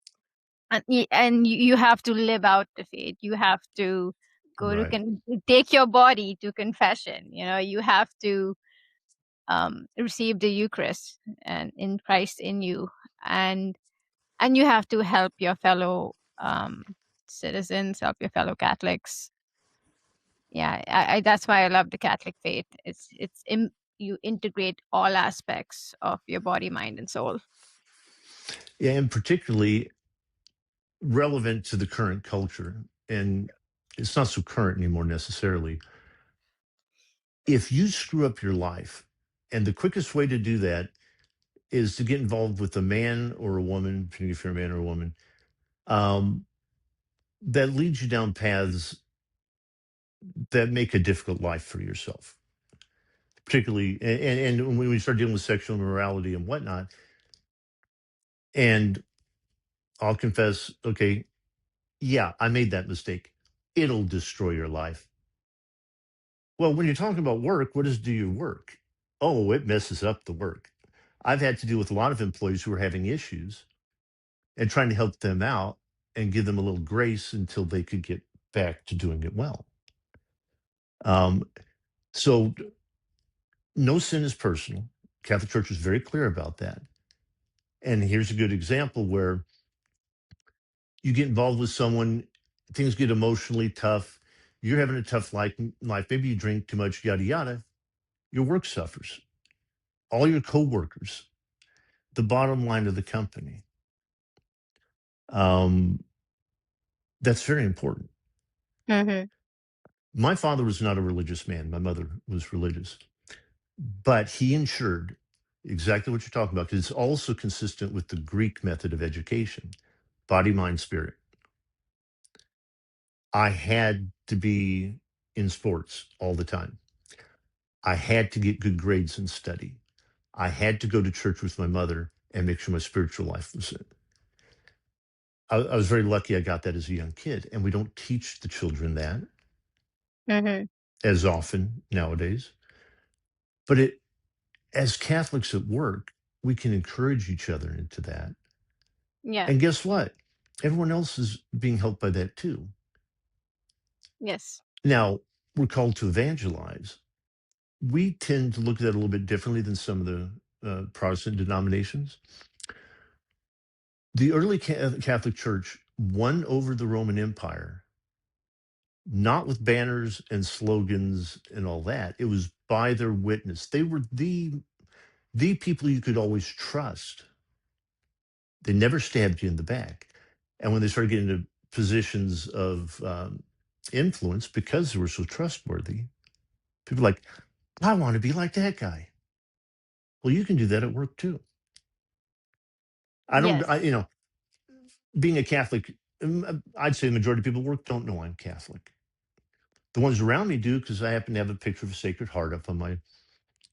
you have to live out the faith. You have to go to Right. take your body to confession. You have to receive the Eucharist and in Christ in you, and you have to help your fellow citizens, help your fellow Catholics. Yeah, that's why I love the Catholic faith. You integrate all aspects of your body, mind, and soul. Yeah, and particularly relevant to the current culture. And it's not so current anymore necessarily. If you screw up your life, and the quickest way to do that is to get involved with a man or a woman, depending if you're a man or a woman, um, that leads you down paths that make a difficult life for yourself. Particularly, and when we start dealing with sexual immorality and whatnot, and I'll confess, okay, yeah, I made that mistake. It'll destroy your life. Well, when you're talking about work, what does do your work? Oh, it messes up the work. I've had to deal with a lot of employees who are having issues and trying to help them out and give them a little grace until they could get back to doing it well. Um, so no sin is personal. Catholic Church is very clear about that. And here's a good example where you get involved with someone, things get emotionally tough. You're having a tough life. Maybe you drink too much, yada, yada. Your work suffers. All your coworkers, the bottom line of the company. Um, that's very important. Mm-hmm. My father was not a religious man. My mother was religious, but he ensured exactly what you're talking about because it's also consistent with the Greek method of education, body, mind, spirit. I had to be in sports all the time. I had to get good grades and study. I had to go to church with my mother and make sure my spiritual life was in. I was very lucky I got that as a young kid, and we don't teach the children that Mm-hmm. as often nowadays. But as Catholics at work, we can encourage each other into that. Yeah. And guess what? Everyone else is being helped by that too. Yes. Now, we're called to evangelize. We tend to look at that a little bit differently than some of the Protestant denominations. The early Catholic Church won over the Roman Empire, not with banners and slogans and all that. It was by their witness. They were the people you could always trust. They never stabbed you in the back. And when they started getting into positions of influence, because they were so trustworthy, people were like, I want to be like that guy. Well, you can do that at work too. I don't, Yes. being a Catholic, I'd say the majority of people at work don't know I'm Catholic. The ones around me do, because I happen to have a picture of a Sacred Heart up on my,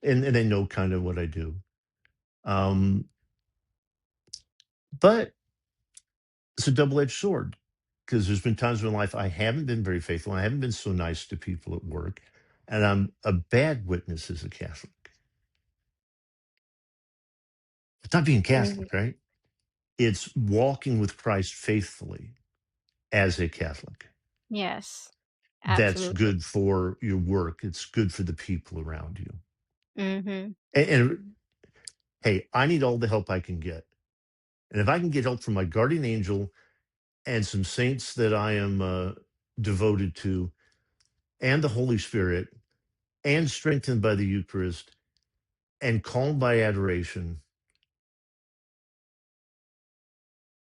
and they know kind of what I do. Um, but it's a double-edged sword, because there's been times in my life I haven't been very faithful. I haven't been so nice to people at work, and I'm a bad witness as a Catholic. It's not being Mhm. Catholic, right? It's walking with Christ faithfully as a Catholic. Yes. That's Absolutely. good for your work. It's good for the people around you. Mm-hmm. And hey, I need all the help I can get. And if I can get help from my guardian angel and some saints that I am devoted to, and the Holy Spirit, and strengthened by the Eucharist, and calmed by adoration,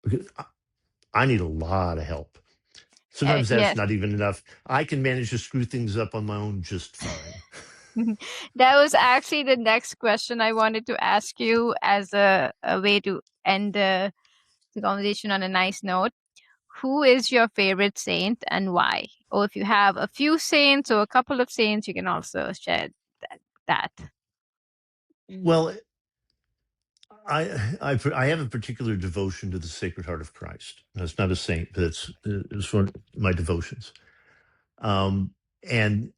because I need a lot of help. Sometimes that's Yes. not even enough. I can manage to screw things up on my own just fine. That was actually the next question I wanted to ask you as a way to end the conversation on a nice note. Who is your favorite saint and why? Or if you have a few saints or a couple of saints, you can also share that. Well, I have a particular devotion to the Sacred Heart of Christ. That's not a saint, but it's one of my devotions. And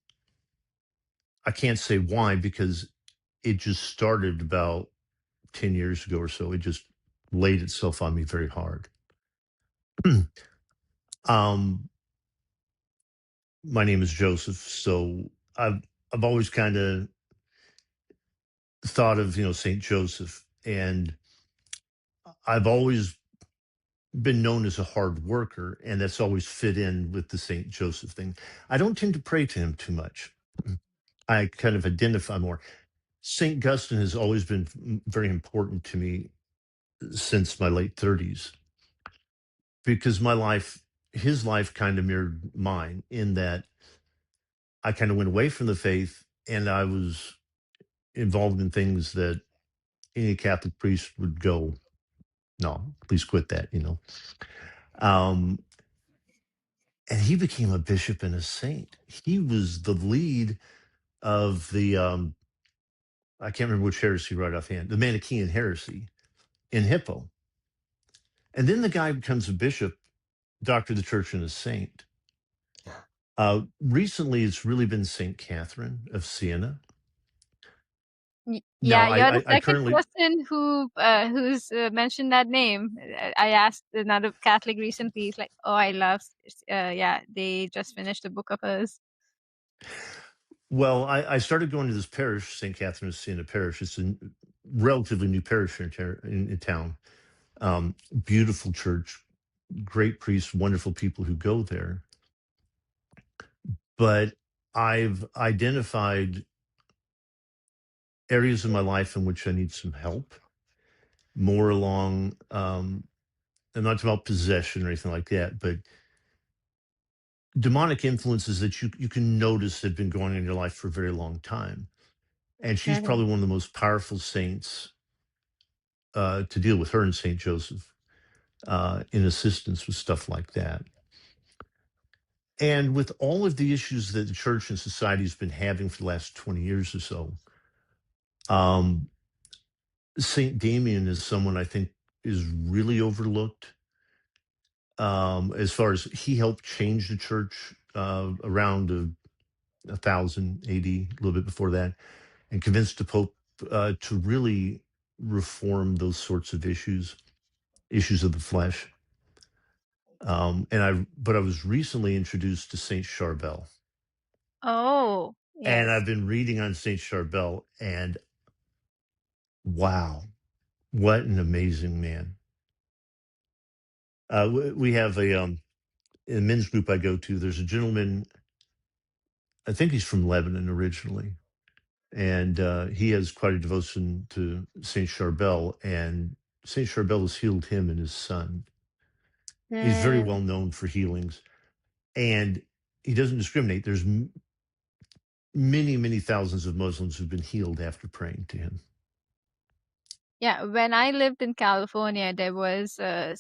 I can't say why, because it just started about 10 years ago or so. It just laid itself on me very hard. um, my name is Joseph, so I've always kind of thought of Saint Joseph, and I've always been known as a hard worker, and that's always fit in with the Saint Joseph thing. I don't tend to pray to him too much. I kind of identify more. Saint Augustine has always been very important to me since my late 30s, because his life kind of mirrored mine, in that I kind of went away from the faith, and I was involved in things that any Catholic priest would go, no, please quit that. Um, and he became a bishop and a saint. He was the lead of the, I can't remember which heresy right offhand, the Manichaean heresy in Hippo. And then the guy becomes a bishop, doctor of the church, and a saint. Recently, it's really been Saint Catherine of Siena. Yeah, Now, you're the I second currently, person who's mentioned that name. I asked another Catholic recently. He's like, "Oh, I love." Yeah, they just finished a book of hers. well, I started going to this parish, St. Catherine of Siena Parish. It's a relatively new parish here in town. Beautiful church, great priests, wonderful people who go there. But I've identified areas in my life in which I need some help, more along, I'm not talking about possession or anything like that, but demonic influences that you can notice have been going on in your life for a very long time. And she's Mhm. probably one of the most powerful saints to deal with, her and Saint Joseph, in assistance with stuff like that. And with all of the issues that the church and society has been having for the last 20 years or so, um, Saint Damien is someone I think is really overlooked. As far as, he helped change the church around 1000 AD, a little bit before that, and convinced the Pope to really reform those sorts of issues of the flesh. But I was recently introduced to Saint Charbel, Oh, and yes. I've been reading on Saint Charbel, and Wow, what an amazing man. We have in a men's group I go to, there's a gentleman, I think he's from Lebanon originally, and he has quite a devotion to Saint Charbel, and Saint Charbel has healed him and his son. He's very Mm, well known for healings, and he doesn't discriminate. There's many, many thousands of Muslims who've been healed after praying to him. yeah, when I lived in California, there was a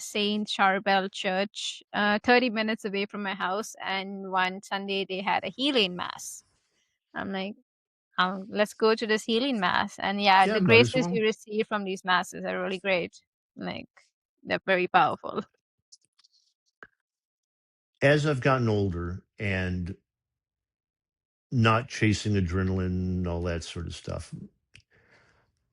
Saint Charbel Church, 30 minutes away from my house, and one Sunday they had a healing mass. I'm like, let's go to this healing mass. And yeah, Yeah, the might as graces well. you receive from these masses are really great. Like, they're very powerful. As I've gotten older and not chasing adrenaline, all that sort of stuff,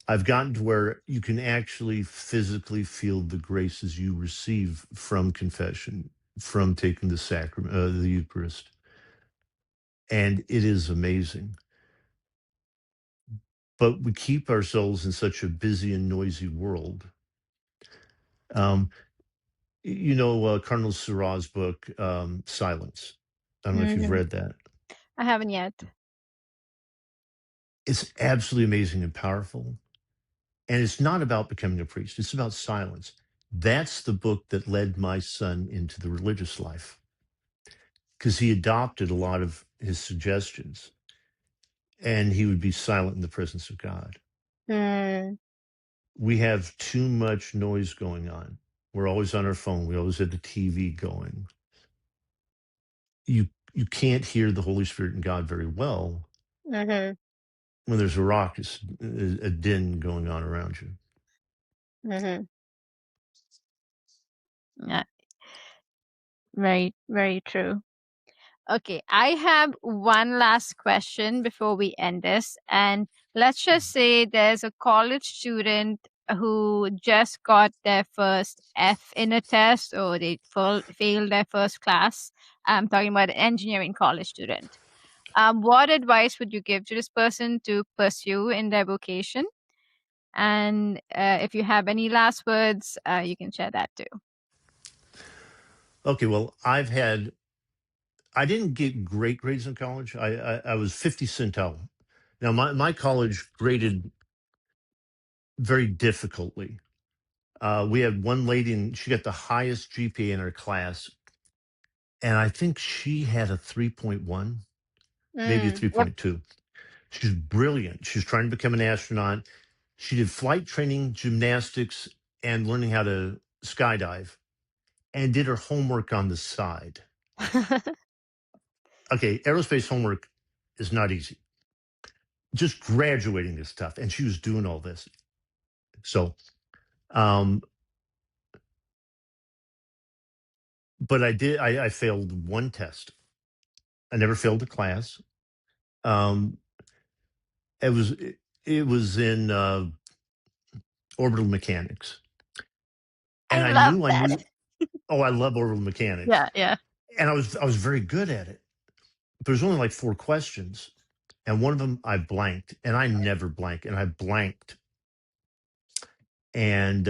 I've gotten to where you can actually physically feel the graces you receive from confession, from taking the sacrament, the Eucharist. And it is amazing. But we keep ourselves in such a busy and noisy world. Um, Cardinal Seurat's book, Silence. I don't know if you've Hmm. read that. I haven't yet. It's absolutely amazing and powerful. And it's not about becoming a priest, it's about silence. That's the book that led my son into the religious life because he adopted a lot of his suggestions and he would be silent in the presence of God. Mm, We have too much noise going on. We're always on our phone, we always have the TV going. You can't hear the Holy Spirit and God very well mm-hmm, when there's a raucous, a din going on around you. mm-hmm. Yeah, very, very true. Okay, I have one last question before we end this. And let's just say there's a college student who just got their first F in a test or they failed their first class. I'm talking about an engineering college student. What advice would you give to this person to pursue in their vocation? And if you have any last words, you can share that too. Okay, well, I didn't get great grades in college. I was 50 centile. Now, my college graded very difficultly. We had one lady, and she got the highest GPA in her class, and I think she had a 3.1, maybe a Yep. 3.2. She's brilliant. She's trying to become an astronaut. She did flight training, gymnastics, and learning how to skydive, and did her homework on the side. Okay, aerospace homework is not easy. Just graduating is tough, and she was doing all this. So, um, but I failed one test. I never failed a class. Um, it was in orbital mechanics, I and I love knew I that. knew. Oh, I love orbital mechanics, Yeah, yeah. and I was very good at it. There's only like four questions, and one of them I blanked, and I never blank, and I blanked, and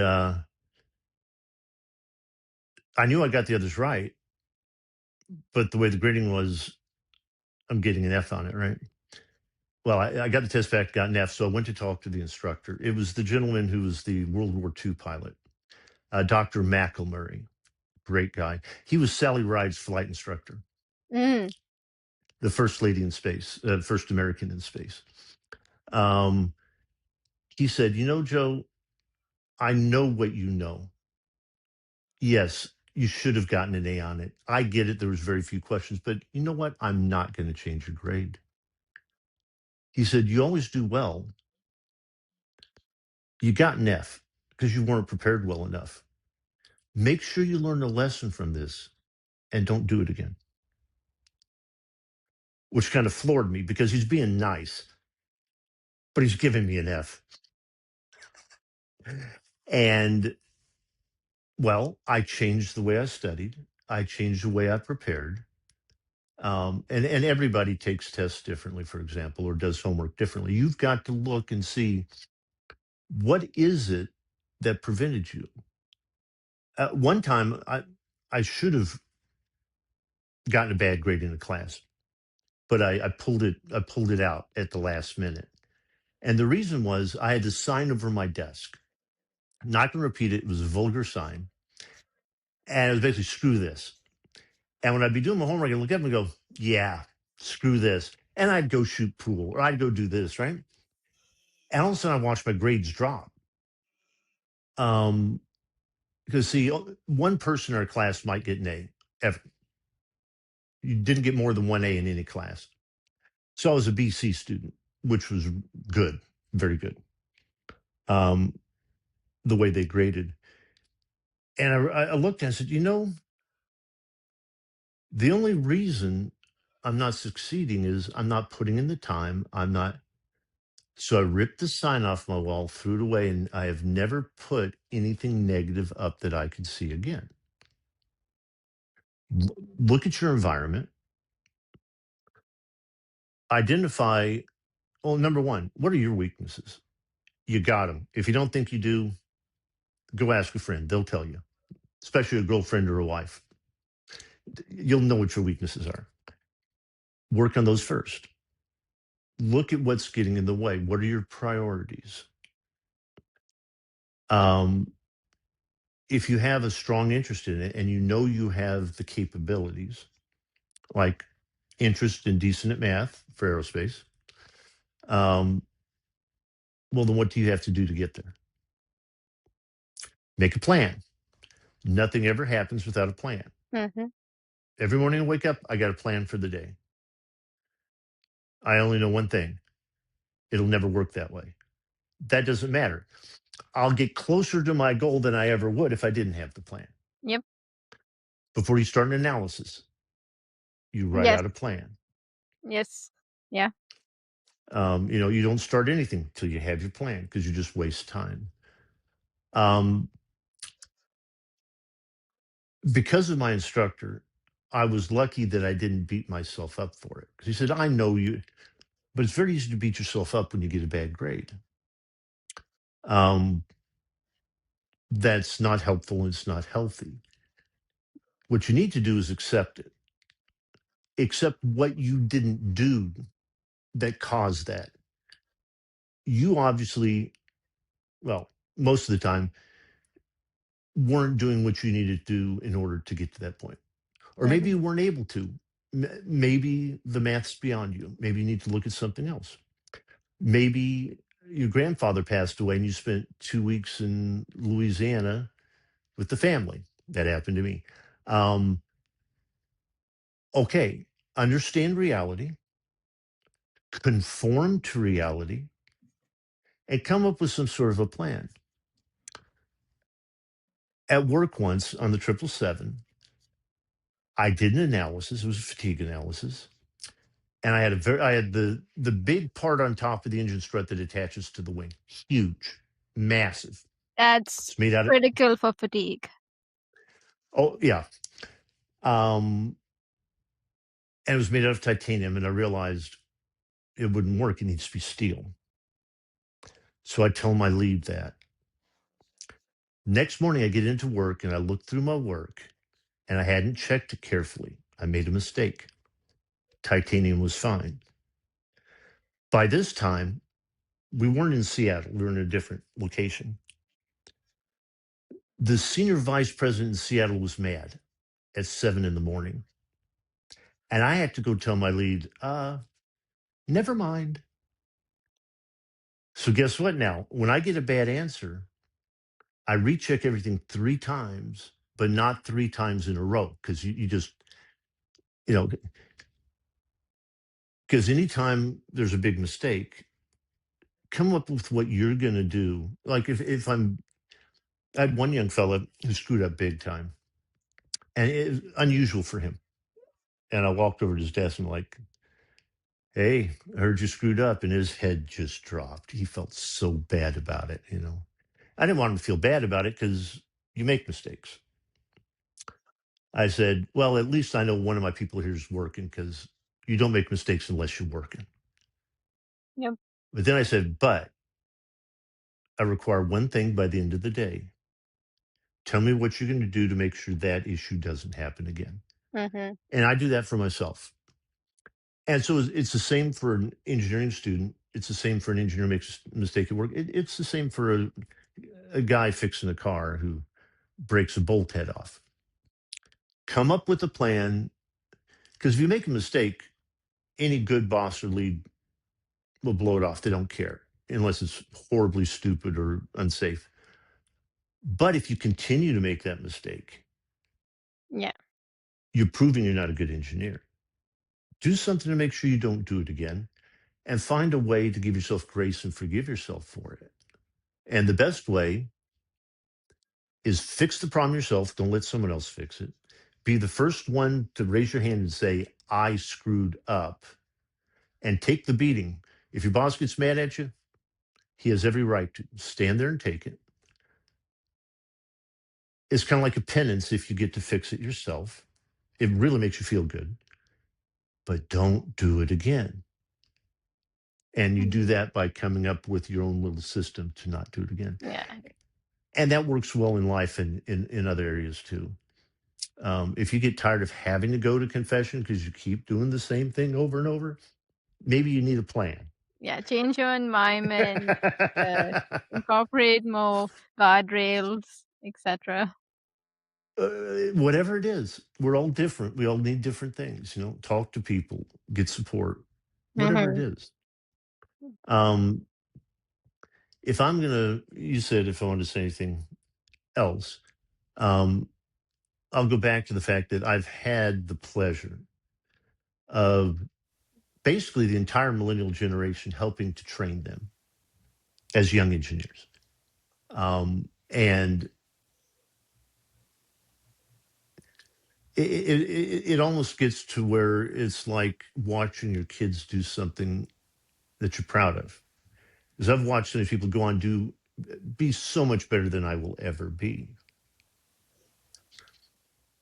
I knew I got the others right, but the way the grading was, I'm getting an F on it, right? Well, I got the test back, got an F, so I went to talk to the instructor. It was the gentleman who was the World War II pilot, Dr. McElmurray, great guy. He was Sally Ride's flight instructor, Mm. the first lady in space, first American in space. Um, he said, Joe, I know what you know. Yes, you should have gotten an A on it. I get it. There was very few questions, but you know what? I'm not going to change your grade. He said, you always do well. You got an F because you weren't prepared well enough. Make sure you learn a lesson from this and don't do it again, which kind of floored me because he's being nice, but he's giving me an F. And well, I changed the way I studied. I changed the way I prepared. And everybody takes tests differently, for example, or does homework differently. You've got to look and see What is it that prevented you? One time, I should have gotten a bad grade in a class, but I pulled it. I pulled it out at the last minute, and the reason was I had this sign over my desk. I'm not going to repeat it. It was a vulgar sign, and it was basically "screw this." And when I'd be doing my homework, I'd look up and go, "Yeah, screw this," and I'd go shoot pool or I'd go do this, right? And all of a sudden, I watched my grades drop. Um, because see, one person in our class might get an A. Ever. You didn't get more than one A in any class. So I was a BC student, which was good, very good. Um, the way they graded, and I looked and I said, the only reason I'm not succeeding is I'm not putting in the time. I'm not. So I ripped the sign off my wall, threw it away, and I have never put anything negative up that I could see again. Look at your environment, identify. Well, number one, what are your weaknesses? You got them. If you don't think you do, go ask a friend. They'll tell you, especially a girlfriend or a wife. You'll know what your weaknesses are. Work on those first. Look at what's getting in the way. What are your priorities? Um, if you have a strong interest in it and you know you have the capabilities, like interest in decent at math for aerospace, um, well, then what do you have to do to get there? Make a plan. Nothing ever happens without a plan. Hmm. Every morning I wake up, I got a plan for the day. I only know one thing: it'll never work that way. That doesn't matter. I'll get closer to my goal than I ever would if I didn't have the plan. Yep. Before you start an analysis, you write Yes. out a plan. Yes. Yeah. You don't start anything until you have your plan because you just waste time. Um, because of my instructor, I was lucky that I didn't beat myself up for it. Because he said, I know you, but it's very easy to beat yourself up when you get a bad grade. Um, that's not helpful and it's not healthy. What you need to do is accept it, accept what you didn't do that caused that. You obviously, well, most of the time, weren't doing what you needed to do in order to get to that point. Or maybe Hmm. you weren't able to. Maybe the math's beyond you. Maybe you need to look at something else. Maybe your grandfather passed away and you spent 2 weeks in Louisiana with the family. That happened to me. Um, okay, understand reality, conform to reality, and come up with some sort of a plan. At work once on the 777, I did an analysis. It was a fatigue analysis, and I had the big part on top of the engine strut that attaches to the wing, huge, massive. That's It's made out of critical for fatigue. oh yeah, um, and it was made out of titanium. And I realized it wouldn't work. It needs to be steel. So I tell my lead that. Next morning, I get into work and I look through my work, and I hadn't checked it carefully. I made a mistake. Titanium was fine. By this time, we weren't in Seattle. We were in a different location. The senior vice president in Seattle was mad at 7 in the morning. And I had to go tell my lead, never mind. So guess what now? When I get a bad answer, I recheck everything 3 times, but not 3 times in a row. Because you just, you know, because anytime there's a big mistake, come up with what you're going to do. Like if I had one young fella who screwed up big time, and it was unusual for him. And I walked over to his desk and like, hey, I heard you screwed up. And his head just dropped. He felt so bad about it. I didn't want him to feel bad about it because you make mistakes. I said, well, at least I know one of my people here is working because you don't make mistakes unless you're working. Yep. But then I said, but I require one thing by the end of the day. Tell me what you're going to do to make sure that issue doesn't happen again. Mm-hmm. And I do that for myself. And so it's the same for an engineering student. It's the same for an engineer who makes a mistake at work. It's the same for a guy fixing a car who breaks a bolt head off. Come up with a plan, because if you make a mistake, any good boss or lead will blow it off. They don't care unless it's horribly stupid or unsafe. But if you continue to make that mistake, Yeah. you're proving you're not a good engineer. Do something to make sure you don't do it again, and find a way to give yourself grace and forgive yourself for it. And the best way is fix the problem yourself. Don't let someone else fix it. Be the first one to raise your hand and say, I screwed up, and take the beating. If your boss gets mad at you, he has every right to stand there and take it. It's kind of like a penance if you get to fix it yourself. It really makes you feel good, but don't do it again. And you do Mhm. that by coming up with your own little system to not do it again. Yeah. And that works well in life and in other areas too. If you get tired of having to go to confession because you keep doing the same thing over and over, maybe you need a plan. Yeah. Change your environment, uh, incorporate more guardrails, etc. Whatever it is, we're all different. We all need different things. Talk to people, get support, whatever it Mm-hmm. is. Um, if I'm gonna, you said if I want to say anything else, um, I'll go back to the fact that I've had the pleasure of basically the entire millennial generation helping to train them as young engineers. And it almost gets to where it's like watching your kids do something that you're proud of. Because I've watched these people go on do be so much better than I will ever be.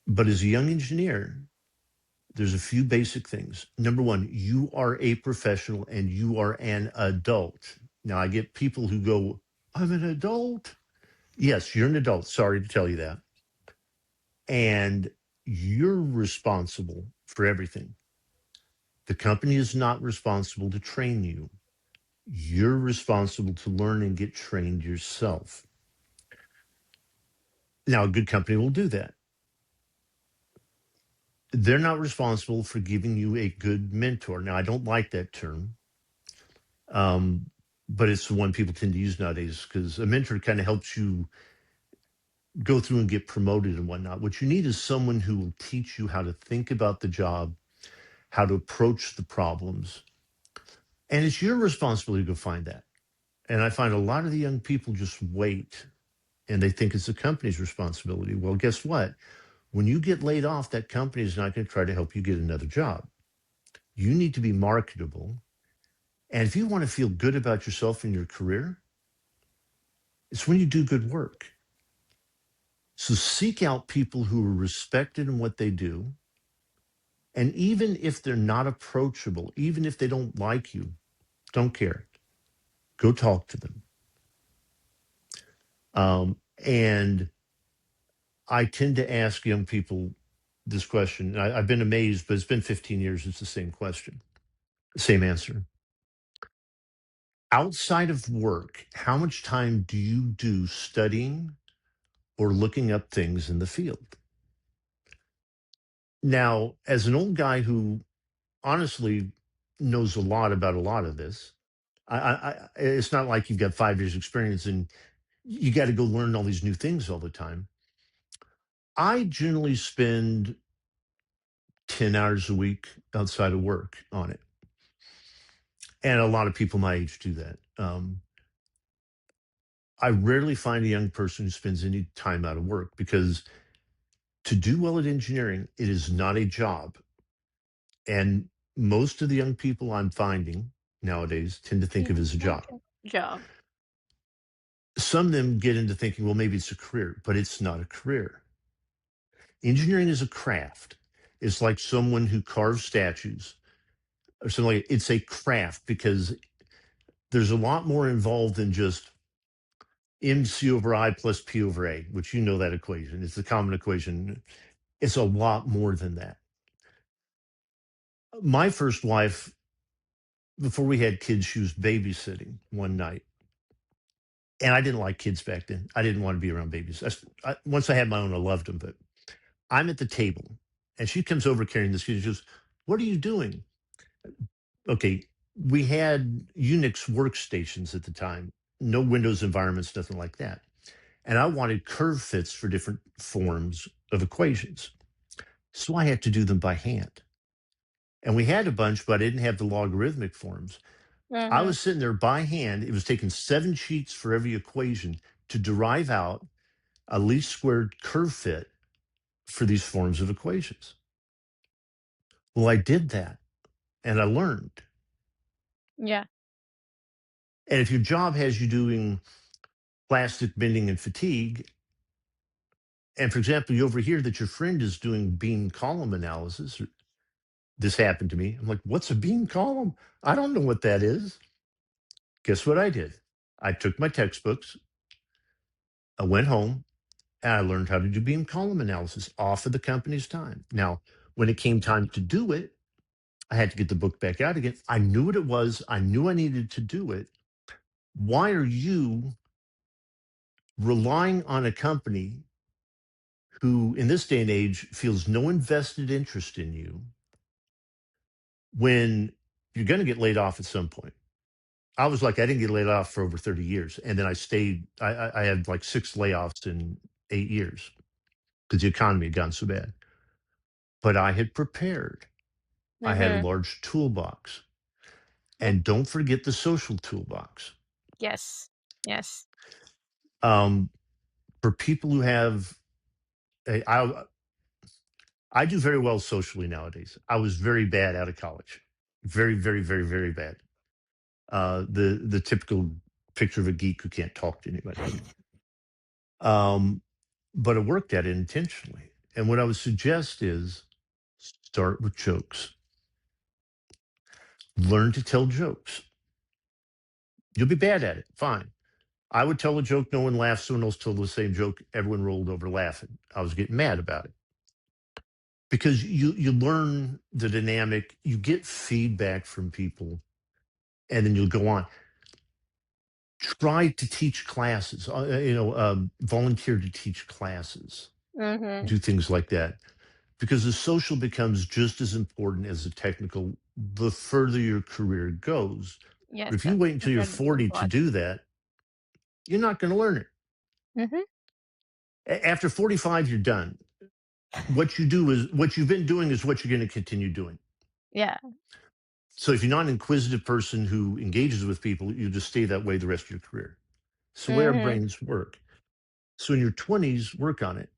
But as a young engineer, there's a few basic things. Number one, you are a professional and you are an adult. Now, I get people who go, I'm an adult. Yes, you're an adult. Sorry to tell you that. And you're responsible for everything. The company is not responsible to train you. You're responsible to learn and get trained yourself. Now, a good company will do that. They're not responsible for giving you a good mentor. Now, I don't like that term, um, but it's the one people tend to use nowadays because a mentor kind of helps you go through and get promoted and whatnot. What you need is someone who will teach you how to think about the job, how to approach the problems. And it's your responsibility to go find that. And I find a lot of the young people just wait and they think it's the company's responsibility. Well, guess what? When you get laid off, that company is not going to try to help you get another job. You need to be marketable. And if you want to feel good about yourself and your career, it's when you do good work. So seek out people who are respected in what they do. And even if they're not approachable, even if they don't like you, don't care. Go talk to them. And I tend to ask young people this question. I've been amazed, but it's been 15 years. It's the same question, same answer. Outside of work, how much time do you do studying or looking up things in the field? Now, as an old guy who honestly knows a lot about a lot of this, it's not like you've got 5 years experience and you got to go learn all these new things all the time. I generally spend 10 hours a week outside of work on it. And a lot of people my age do that. I rarely find a young person who spends any time out of work because to do well at engineering, it is not a job. And most of the young people I'm finding nowadays tend to think of it as a Like job. a job. Some of them get into thinking, well, maybe it's a career, but it's not a career. Engineering is a craft. It's like someone who carves statues or something like it's a craft because there's a lot more involved than just MC over I plus P over A, which you know that equation. It's the common equation. It's a lot more than that. My first wife, before we had kids, she was babysitting one night. And I didn't like kids back then. I didn't want to be around babies. Once I had my own, I loved them. But I'm at the table and she comes over carrying this kid. She goes, "What are you doing?" Okay. We had Unix workstations at the time, no Windows environments, nothing like that. And I wanted curve fits for different forms of equations. So I had to do them by hand. And we had a bunch, but I didn't have the logarithmic forms. I Mm-hmm. was sitting there by hand. It was taking 7 sheets for every equation to derive out a least squared curve fit for these forms of equations. Well, I did that and I learned. Yeah. And if your job has you doing plastic bending and fatigue, and for example, you overhear that your friend is doing beam column analysis, this happened to me. I'm like, what's a beam column? I don't know what that is. Guess what I did? I took my textbooks, I went home, and I learned how to do beam column analysis off of the company's time. Now, when it came time to do it, I had to get the book back out again. I knew what it was. I knew I needed to do it. Why are you relying on a company who, in this day and age, feels no invested interest in you when you're going to get laid off at some point? I was like, I didn't get laid off for over 30 years. And then I stayed, I had like 6 layoffs in 8 years because the economy had gotten so bad. But I had prepared. I had a Mm-hmm. large toolbox. Yep. And don't forget the social toolbox. Yes. Yes. Um, for people who have, I do very well socially nowadays. I was very bad out of college. Very, very, very, very bad. The typical picture of a geek who can't talk to anybody. Um, but I worked at it intentionally. And what I would suggest is start with jokes. Learn to tell jokes. You'll be bad at it. Fine. I would tell a joke, no one laughed. Someone else told the same joke, everyone rolled over laughing. I was getting mad about it because you learn the dynamic, you get feedback from people, and then you'll go on. Try to teach classes. Volunteer to teach classes. Mm-hmm. Do things like that because the social becomes just as important as the technical the further your career goes. But Yes, if you that's wait until you're incredibly 40 to important. do that, you're not going to learn it. Mm-hmm. After 45, you're done. What you've been doing is what you're going to continue doing. Yeah. So if you're not an inquisitive person who engages with people, you just stay that way the rest of your career. So the way our Mm-hmm. brains work. So in your 20s, work on it.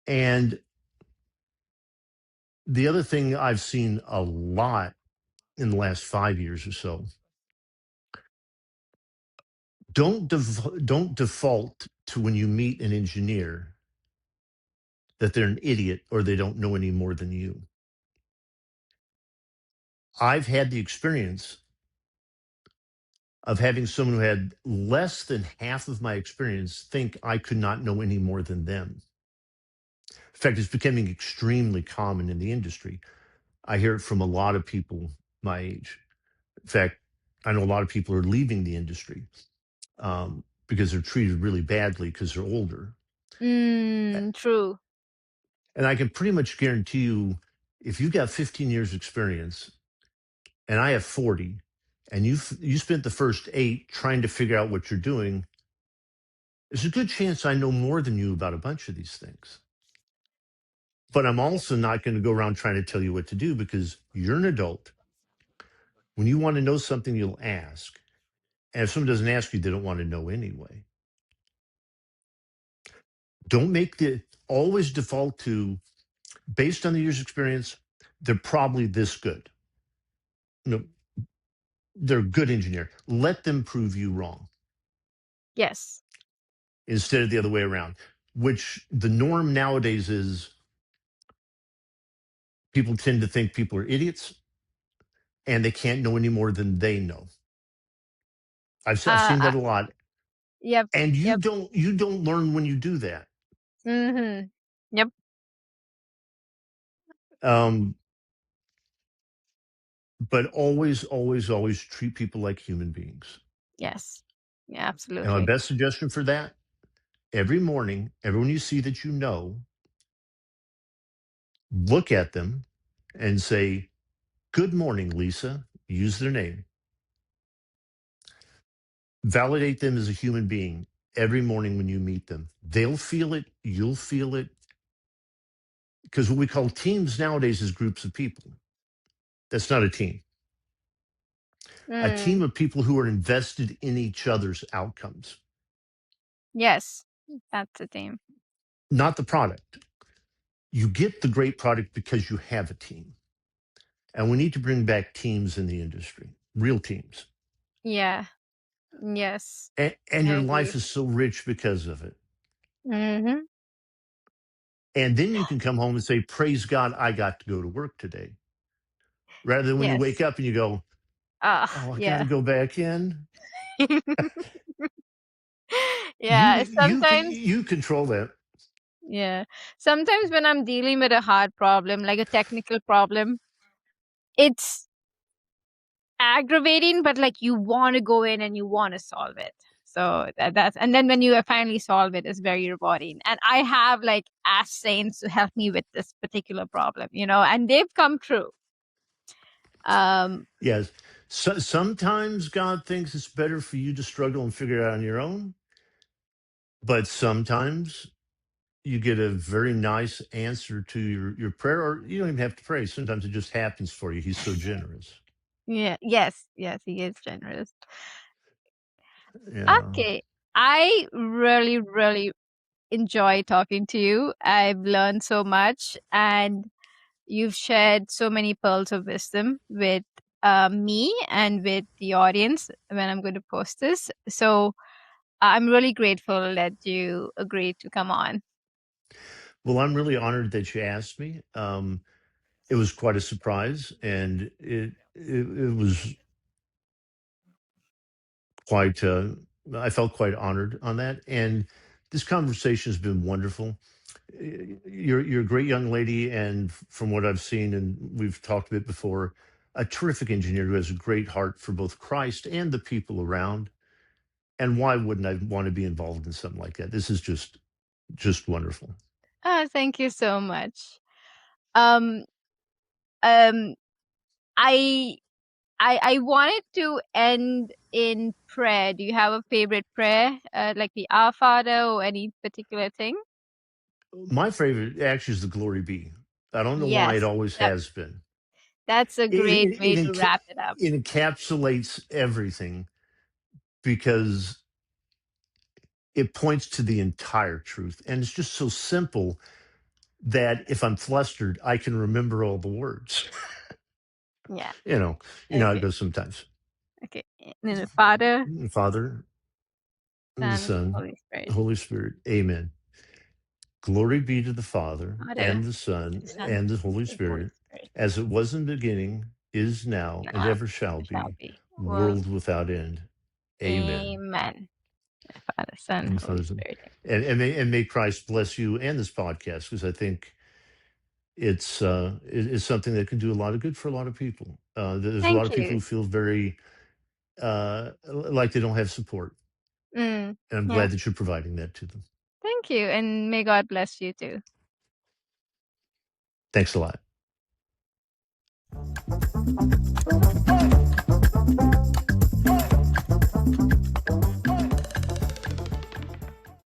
And the other thing I've seen a lot in the last 5 years or so, don't default to when you meet an engineer that they're an idiot or they don't know any more than you. I've had the experience of having someone who had less than half of my experience think I could not know any more than them. In fact, it's becoming extremely common in the industry. I hear it from a lot of people my age. In fact, I know a lot of people are leaving the industry because they're treated really badly because they're older. True. And I can pretty much guarantee you, if you've got 15 years experience and I have 40, and you spent the first 8 trying to figure out what you're doing, there's a good chance I know more than you about a bunch of these things. But I'm also not going to go around trying to tell you what to do because you're an adult. When you want to know something, you'll ask. And if someone doesn't ask you, they don't want to know anyway. Don't make the always default to based on the year's experience, they're probably this good. No, they're a good engineer. Let them prove you wrong Yes. instead of the other way around, which the norm nowadays is people tend to think people are idiots and they can't know any more than they know. I've Uh, seen I, that a lot. Yep. And Yep. you don't learn when you do that. Mhm. Yep. Um, but always, always, always treat people like human beings. Yes. Yeah, And my absolutely. best suggestion for that, every morning, everyone you see that you know, look at them and say, "Good morning, Lisa." Use their name. Validate them as a human being every morning when you meet them. They'll feel it, you'll feel it. Because what we call teams nowadays is groups of people. That's not a team. A team Mm. of people who are invested in each other's outcomes, Yes. That's the theme. not the product. You get the great product because you have a team. And we need to bring back teams in the industry, real teams. Yeah. Yes. And I your agree. life is so rich because of it. Mhm. And then you can come home and say, "Praise God, I got to go to work today." Rather than when you wake Yes. up and you go, Ah, "Oh, I got to yeah. go back in." Yeah, sometimes You control that. yeah. Sometimes when I'm dealing with a hard problem, like a technical problem, it's aggravating, but like you want to go in and you want to solve it. So that's and then when you finally solve it, it's very rewarding. And I have like asked saints to help me with this particular problem, and they've come true. Um, Yes. So, sometimes God thinks it's better for you to struggle and figure it out on your own, but sometimes you get a very nice answer to your prayer, or you don't even have to pray. Sometimes it just happens for you. He's so generous. yeah, yes, yes, he is generous. Yeah. Okay, I really, really enjoy talking to you. I've learned so much, and you've shared so many pearls of wisdom with me and with the audience when I'm going to post this. So I'm really grateful that you agreed to come on. Well, I'm really honored that you asked me. It was quite a surprise, and it was quite. I felt quite honored on that, and this conversation has been wonderful. You're a great young lady, and from what I've seen, and we've talked a bit before, a terrific engineer who has a great heart for both Christ and the people around. And why wouldn't I want to be involved in something like that? This is just wonderful. Thank you so much. Um, um, I I wanted to end in prayer. Do you have a favorite prayer, like the Our Father or any particular thing? My favorite actually is the Glory Be. I don't know why it Yes, always that, has been. that's a It, great it, way it, to enca- wrap it up. it encapsulates everything because it points to the entire truth. And it's just so simple that if I'm flustered, I can remember all the words. Yeah. you know, you know how it Okay. goes sometimes. Okay. In the Father, Father, and the Son, Son, Holy Spirit. Holy Spirit. Amen. Glory be to the Father Father, and the Son Son, and the Holy and Holy Spirit, Spirit. as it was in the beginning, is now, and Now ever shall and shall be, be. World. world without end. Amen. Amen. Father, Son, And, Holy Father, Spirit. and may Christ bless you and this podcast, because I think it's something that can do a lot of good for a lot of people. There's a lot Thank of people you. who feel very like they don't have support, Mm, and I'm yeah. glad that you're providing that to them. Thank you. And may God bless you too. Thanks a lot.